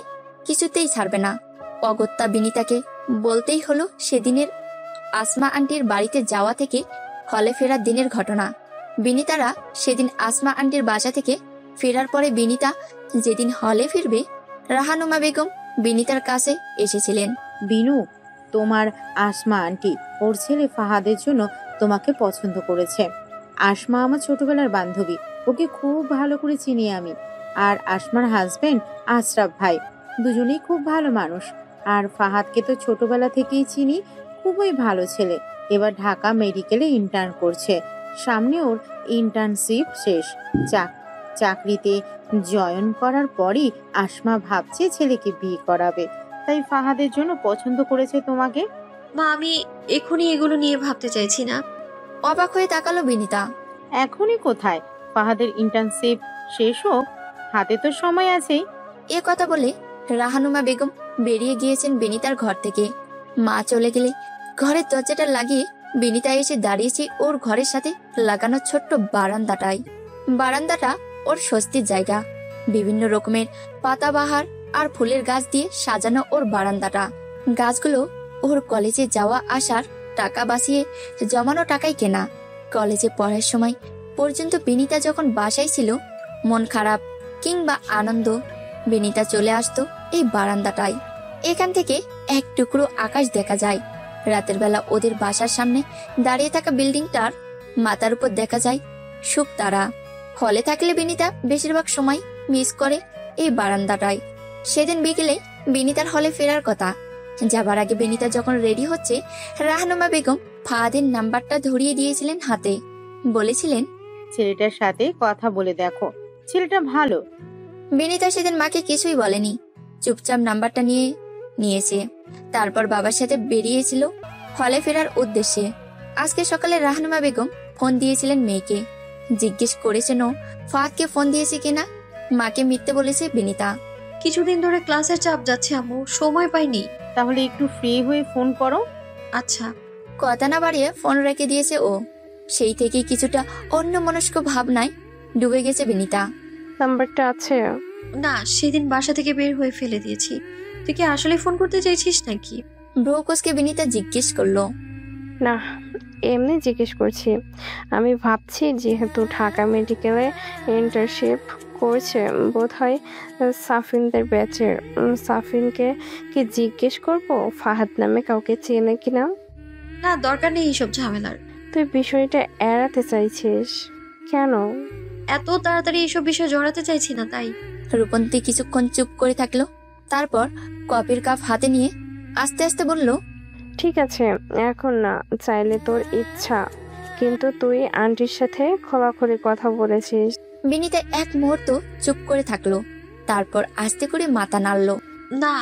কিছুতেই ছাড়বে না। অগত্যা বিনিতাকে বলতেই হলো সেদিনের আসমা আন্টির বাড়িতে যাওয়া থেকে হলে ফেরার দিনের ঘটনা। বিনিতারা সেদিন আসমা আন্টির বাসা থেকে ফেরার পরে বিনিতা যেদিন হলে ফিরবে, রাহানুমা বেগম বিনিতার কাছে এসেছিলেন। বিনু, তোমার আসমা আন্টি ওর ছেলে ফাহাদের জন্য তোমাকে পছন্দ করেছে। আসমা আমার ছোটবেলার বান্ধবী, ওকে খুব ভালো করে চিনি আমি। আর আসমার হাজবেন্ড আশরাফ ভাই, দুজনেই খুব ভালো মানুষ। আর ফাহাদকে তো ছোটবেলা থেকেই চিনি, খুবই ভালো ছেলে। এবার ঢাকা মেডিকেলে ইন্টার্ন করছে। সামনে ওর ইন্টার্নশিপ শেষ। চাকরিতে জয়েন করার পরই আসমা ভাবছে ছেলেকে বিয়ে করাবে, তাই ফাহাদের জন্য পছন্দ করেছে তোমাকে। মা, আমি এখনই এগুলো নিয়ে ভাবতে চাইছি না। অবাক হয়ে তাকালো বিনিতা। এখনই কোথায়? ফাহাদের ইন্টার্নশিপ শেষ হোক, হাতে তো সময় আছেই। এ কথা বলে রাহানুমা বেগম বেরিয়ে গিয়েছেন বিনিতার ঘর থেকে। মা চলে গেলে ঘরের দরজাটা লাগিয়ে বিনিতা এসে দাঁড়িয়েছে ওর ঘরের সাথে লাগানো ছোট্ট বারান্দাটায়। বারান্দাটা ওর স্বস্তির জায়গা। বিভিন্ন রকমের পাতাবাহার আর ফুলের গাছ দিয়ে সাজানো ওর বারান্দাটা। গাছগুলো ওর কলেজে যাওয়া আসার টাকা বাঁচিয়ে জমানো টাকায় কেনা। কলেজে পড়ার সময় পর্যন্ত বিনিতা যখন বাসায় ছিল, মন খারাপ কিংবা আনন্দ, বিনিতা চলে আসতো এই বারান্দাটায়। এখান থেকে এক টুকরো আকাশ দেখা যায়। রাতের বেলা ওদের বাসার সামনে দাঁড়িয়ে থাকা বিল্ডিংটার মাথার উপর দেখা যায় শুকতারা। হলে থাকলে বিনিতা বেশিরভাগ সময় মিস করে এই বারান্দাটায়। সেদিন বিকেলে বিনিতার হলে ফেরার কথা। যাবার আগে বিনিতা যখন রেডি হচ্ছে, রাহনুমা বেগম ফাহাদের নাম্বারটা ধরিয়ে দিয়েছিলেন হাতে। বলেছিলেন, ছেলেটার সাথে কথা বলে দেখো, ছেলেটা ভালো। বিনিতা সেদিন মাকে কিছুই বলেনি, চুপচাপ নাম্বারটা নিয়েছে। তারপর বাবার সাথে বেরিয়েছিল হলে ফেরার উদ্দেশ্যে। আজকে সকালে রাহনুমা বেগম ফোন দিয়েছিলেন মেয়েকে। জিজ্ঞেস করেছেন ফাহাদকে ফোন দিয়েছে কিনা। মাকে মিথ্যে বলেছে বিনিতা। কিছুদিন ধরে ক্লাসের চাপ যাচ্ছে আম্মু, সময় পাইনি। তাহলে একটু ফ্রি হয়ে ফোন করো। আচ্ছা। কথা না বাড়িয়ে ফোন রেখে দিয়েছে ও। সেই থেকে কিছুটা অন্যমনস্ক ভাবনায় ডুবে গেছে বিনিতা। নাম্বারটা আছে? না, সেদিন বাসা থেকে বের হয়ে ফেলে দিয়েছি। তুই কি আসলে ফোন করতে চাইছিস নাকি? ব্রোকসকে বিনিতা জিজ্ঞেস করলো। না, এমনি জিজ্ঞেস করছি। আমি ভাবছি যেহেতু ঢাকা মেডিকেলে ইন্টার্নশিপ করছে বোধহয় সাফিনদের ব্যাচের, সাফিনকে কি জিজ্ঞেস করব ফাহাদ নামে কাউকে চেনে কিনা? না, দরকার নেই এইসব ঝামেলার। তুই বিষয়টা এড়াতে চাইছিস কেন? এত তাড়াতাড়ি এইসব বিষয়ে জড়াতে চাইছি না তাই। রূপন্তী কিছুক্ষণ চুপ করে থাকলো, তারপর কফির কাপ হাতে নিয়ে আস্তে আস্তে বলল, ঠিক আছে এখন না, চাইলে তোর ইচ্ছা, কিন্তু তুই আন্টির সাথে খোলাখুলি কথা বলেছিস। বিনিতা এক মুহূর্ত চুপ করে থাকলো, তারপর আস্তে করে মাথা নাড়ল। না,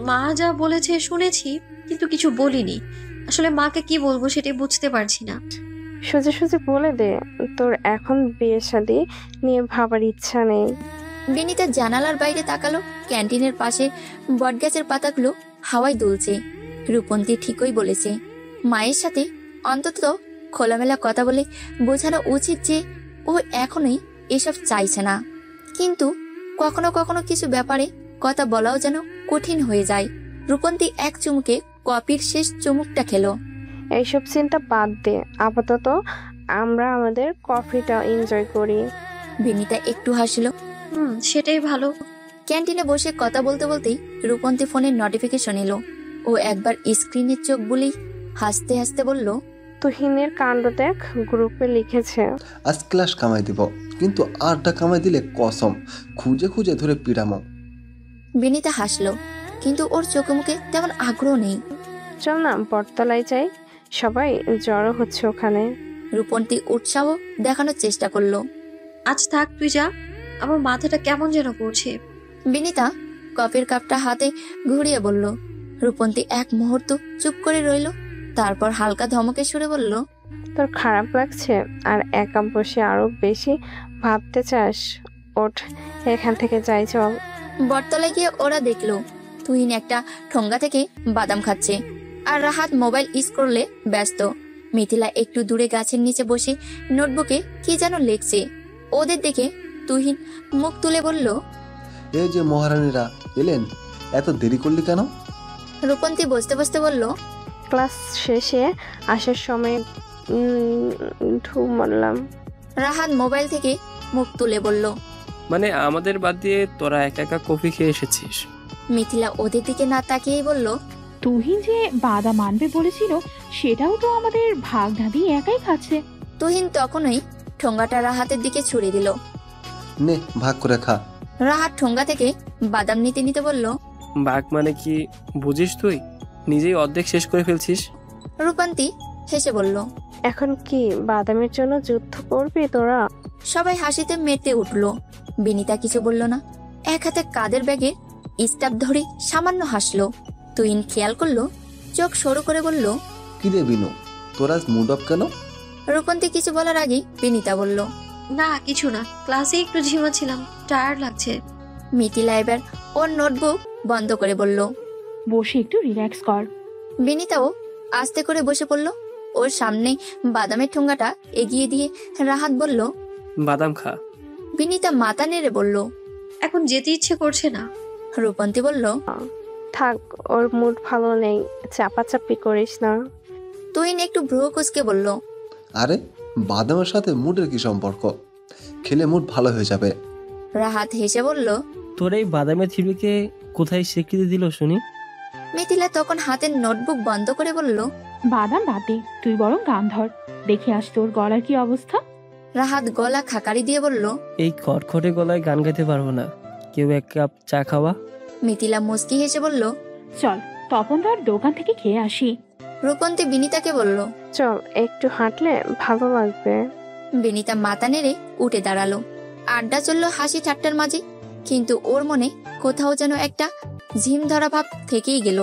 মা যা বলেছে শুনেছি, কিন্তু কিছু বলিনি। আসলে মাকে কি বলবো সেটাই বুঝতে পারছি না। সোজা সোজা বলে দে তোর এখন বিয়ে শাদী নিয়ে ভাবার ইচ্ছা নেই। বিনিতা জানালার বাইরে তাকালো। ক্যান্টিনের পাশে বটগাছের পাতাগুলো হাওয়ায় দুলছে। রূপন্তী ঠিকই বলেছে, মায়ের সাথে অন্তত খোলামেলা কথা বলে বোঝানো উচিত যে ও এখনই এসব চাইছে না, কিন্তু কখনো কখনো কিছু ব্যাপারে কথা বলাও যেন কঠিন হয়ে যায়। রূপন্তী এক চুমুকে কফির শেষ চুমুকটা খেলো। এইসব চিন্তা বাদ দে, আপাতত আমরা আমাদের কফিটা এনজয় করি। বিনিতা একটু হাসলো। সেটাই ভালো। ক্যান্টিনে বসে কথা বলতে বলতেই রূপন্তী ফোনের নোটিফিকেশন এলো। ও একবার স্ক্রিনে চোখ বুলেই হাসতে হাসতে বলল, তুহিনের কাণ্ড দেখ, গ্রুপে লিখেছে আজ ক্লাস কামাই দিব, কিন্তু আরটা কামাই দিলে কসম খুঁজে খুঁজে ধরে পিড়ামো। বিনিতা হাসলো, কিন্তু ওর চোখে মুখে তেমন আগ্রহ নেই। চল না বটতলায় যাই, সবাই জড়ো হচ্ছে ওখানে। রূপন্তী উৎসাহ দেখানোর চেষ্টা করলো। আজ থাক, তুই যা, আমার মাথাটা কেমন যেন করছে। বিনিতা কফির কাপটা হাতে ঘুরিয়ে বলল। রূপন্তী এক মুহূর্ত চুপ করে রইল, তারপর হালকা ধমকে সুরে বলল, তোর খারাপ লাগছে আর একা বসে আরো বেশি ভাবতে চাস? ওঠ, এখান থেকে যাই চল। বটতলায় গিয়ে ওরা দেখলো তুহিন একটা ঠোঙ্গা থেকে বাদাম খাচ্ছে, আর রাহাত মোবাইল স্ক্রলে ব্যস্ত। মিথিলা একটু দূরে গাছের নিচে বসে নোটবুকে কি যেন লিখছে। ওদের দেখে তুহিন মুখ তুলে বলল, এই যে মহারানীরা এলেন, এত দেরি করলি কেন? রূপন্তী বসতে বসতে বলল, ক্লাস শেষে আসার সময় ঢু মারলাম। রাহাত মোবাইল থেকে মুখ তুলে বলল, মানে আমাদের বাদ দিয়ে তোরা একা একা কফি খেয়ে এসেছিস? মিথিলা ওদের দিকে না তাকিয়েই বলল, তুহিন যে বাদাম আনবে বলেছিল সেটাও তো আমাদের ভাগ না দিয়ে একাই খাচ্ছে। তুহিন তখনই ঠোঙ্গাটা রাহাতের দিকে ছুড়ে দিল। নে ভাগ করে খা। রাহাত ঠোঙ্গা থেকে বাদাম নিতে নিতে বলল, ভাগ মানে কি বুঝিস তুই? নিজেই অর্ধেক শেষ করে ফেলছিস। রূপন্তী হেসে বলল, এখন কি বাদামের জন্য যুদ্ধ করবি তোরা? সবাই হাসিতে মেতে উঠল। বিনিতা কিছু বলল না, এক হাতে কাদের ব্যাগে স্টাফ ধরে সামান্য হাসলো। তুহিন খেয়াল করলো, চোখ সরু করে বলল, কি রে বিনু, তোর আজ মুড অফ কেন? রূপন্তী কিছু বলার আগে বিনিতা বলল, না কিছু না, ক্লাসে একটু ঝিমাচ্ছিলাম, টায়ার্ড লাগছে। মিথিলা এবার ওর নোটবুক বন্ধ করে বলল, বসে একটু রিল্যাক্স কর। বিনিতাও আস্তে করে বসে পড়ল। ওর সামনে বাদামের ঠোঙ্গাটা এগিয়ে দিয়ে রাহাত বলল, বাদাম খা। বিনিতা মাথা নেড়ে বলল, এখন যেতে ইচ্ছে করছে না। রূপন্তী বলল, থাক, ওর মুড ভালো নেই, চাপাচাপি করিস না। তুহিন একটু ভ্রু কুঁচকে বলল, আরে বাদামের সাথে মুডের কি সম্পর্ক? খেলে মুড ভালো হয়ে যাবে। রাহাত হেসে বলল, তোর এই বাদামের থিবিকে কোথায় স্বীকৃতি দিল শুনি? মিথিলা তখন হাতের নোটবুক বন্ধ করে বলল, বাদাম বাদ দে, তুই বরং গান ধর, দেখে আস তোর গলার কি অবস্থা। রাহাত গলা খাকারি দিয়ে বলল, এই খটখটে গলায় গান গাইতে পারবো না, কেউ এক কাপ চা খাওয়া। মিথিলা মুস্কি হেসে বলল, চল তপনদার দোকান থেকে খেয়ে আসি। রূপন্তী বিনিতাকে বলল, চল একটু হাঁটলে ভালো লাগবে। বিনিতা মাথা নেড়ে উঠে দাঁড়ালো। আড্ডা চলল হাসি ঠাট্টার মাঝে, কিন্তু ওর মনে কোথাও যেন একটা ঝিম ধরা ভাব থেকেই গেল।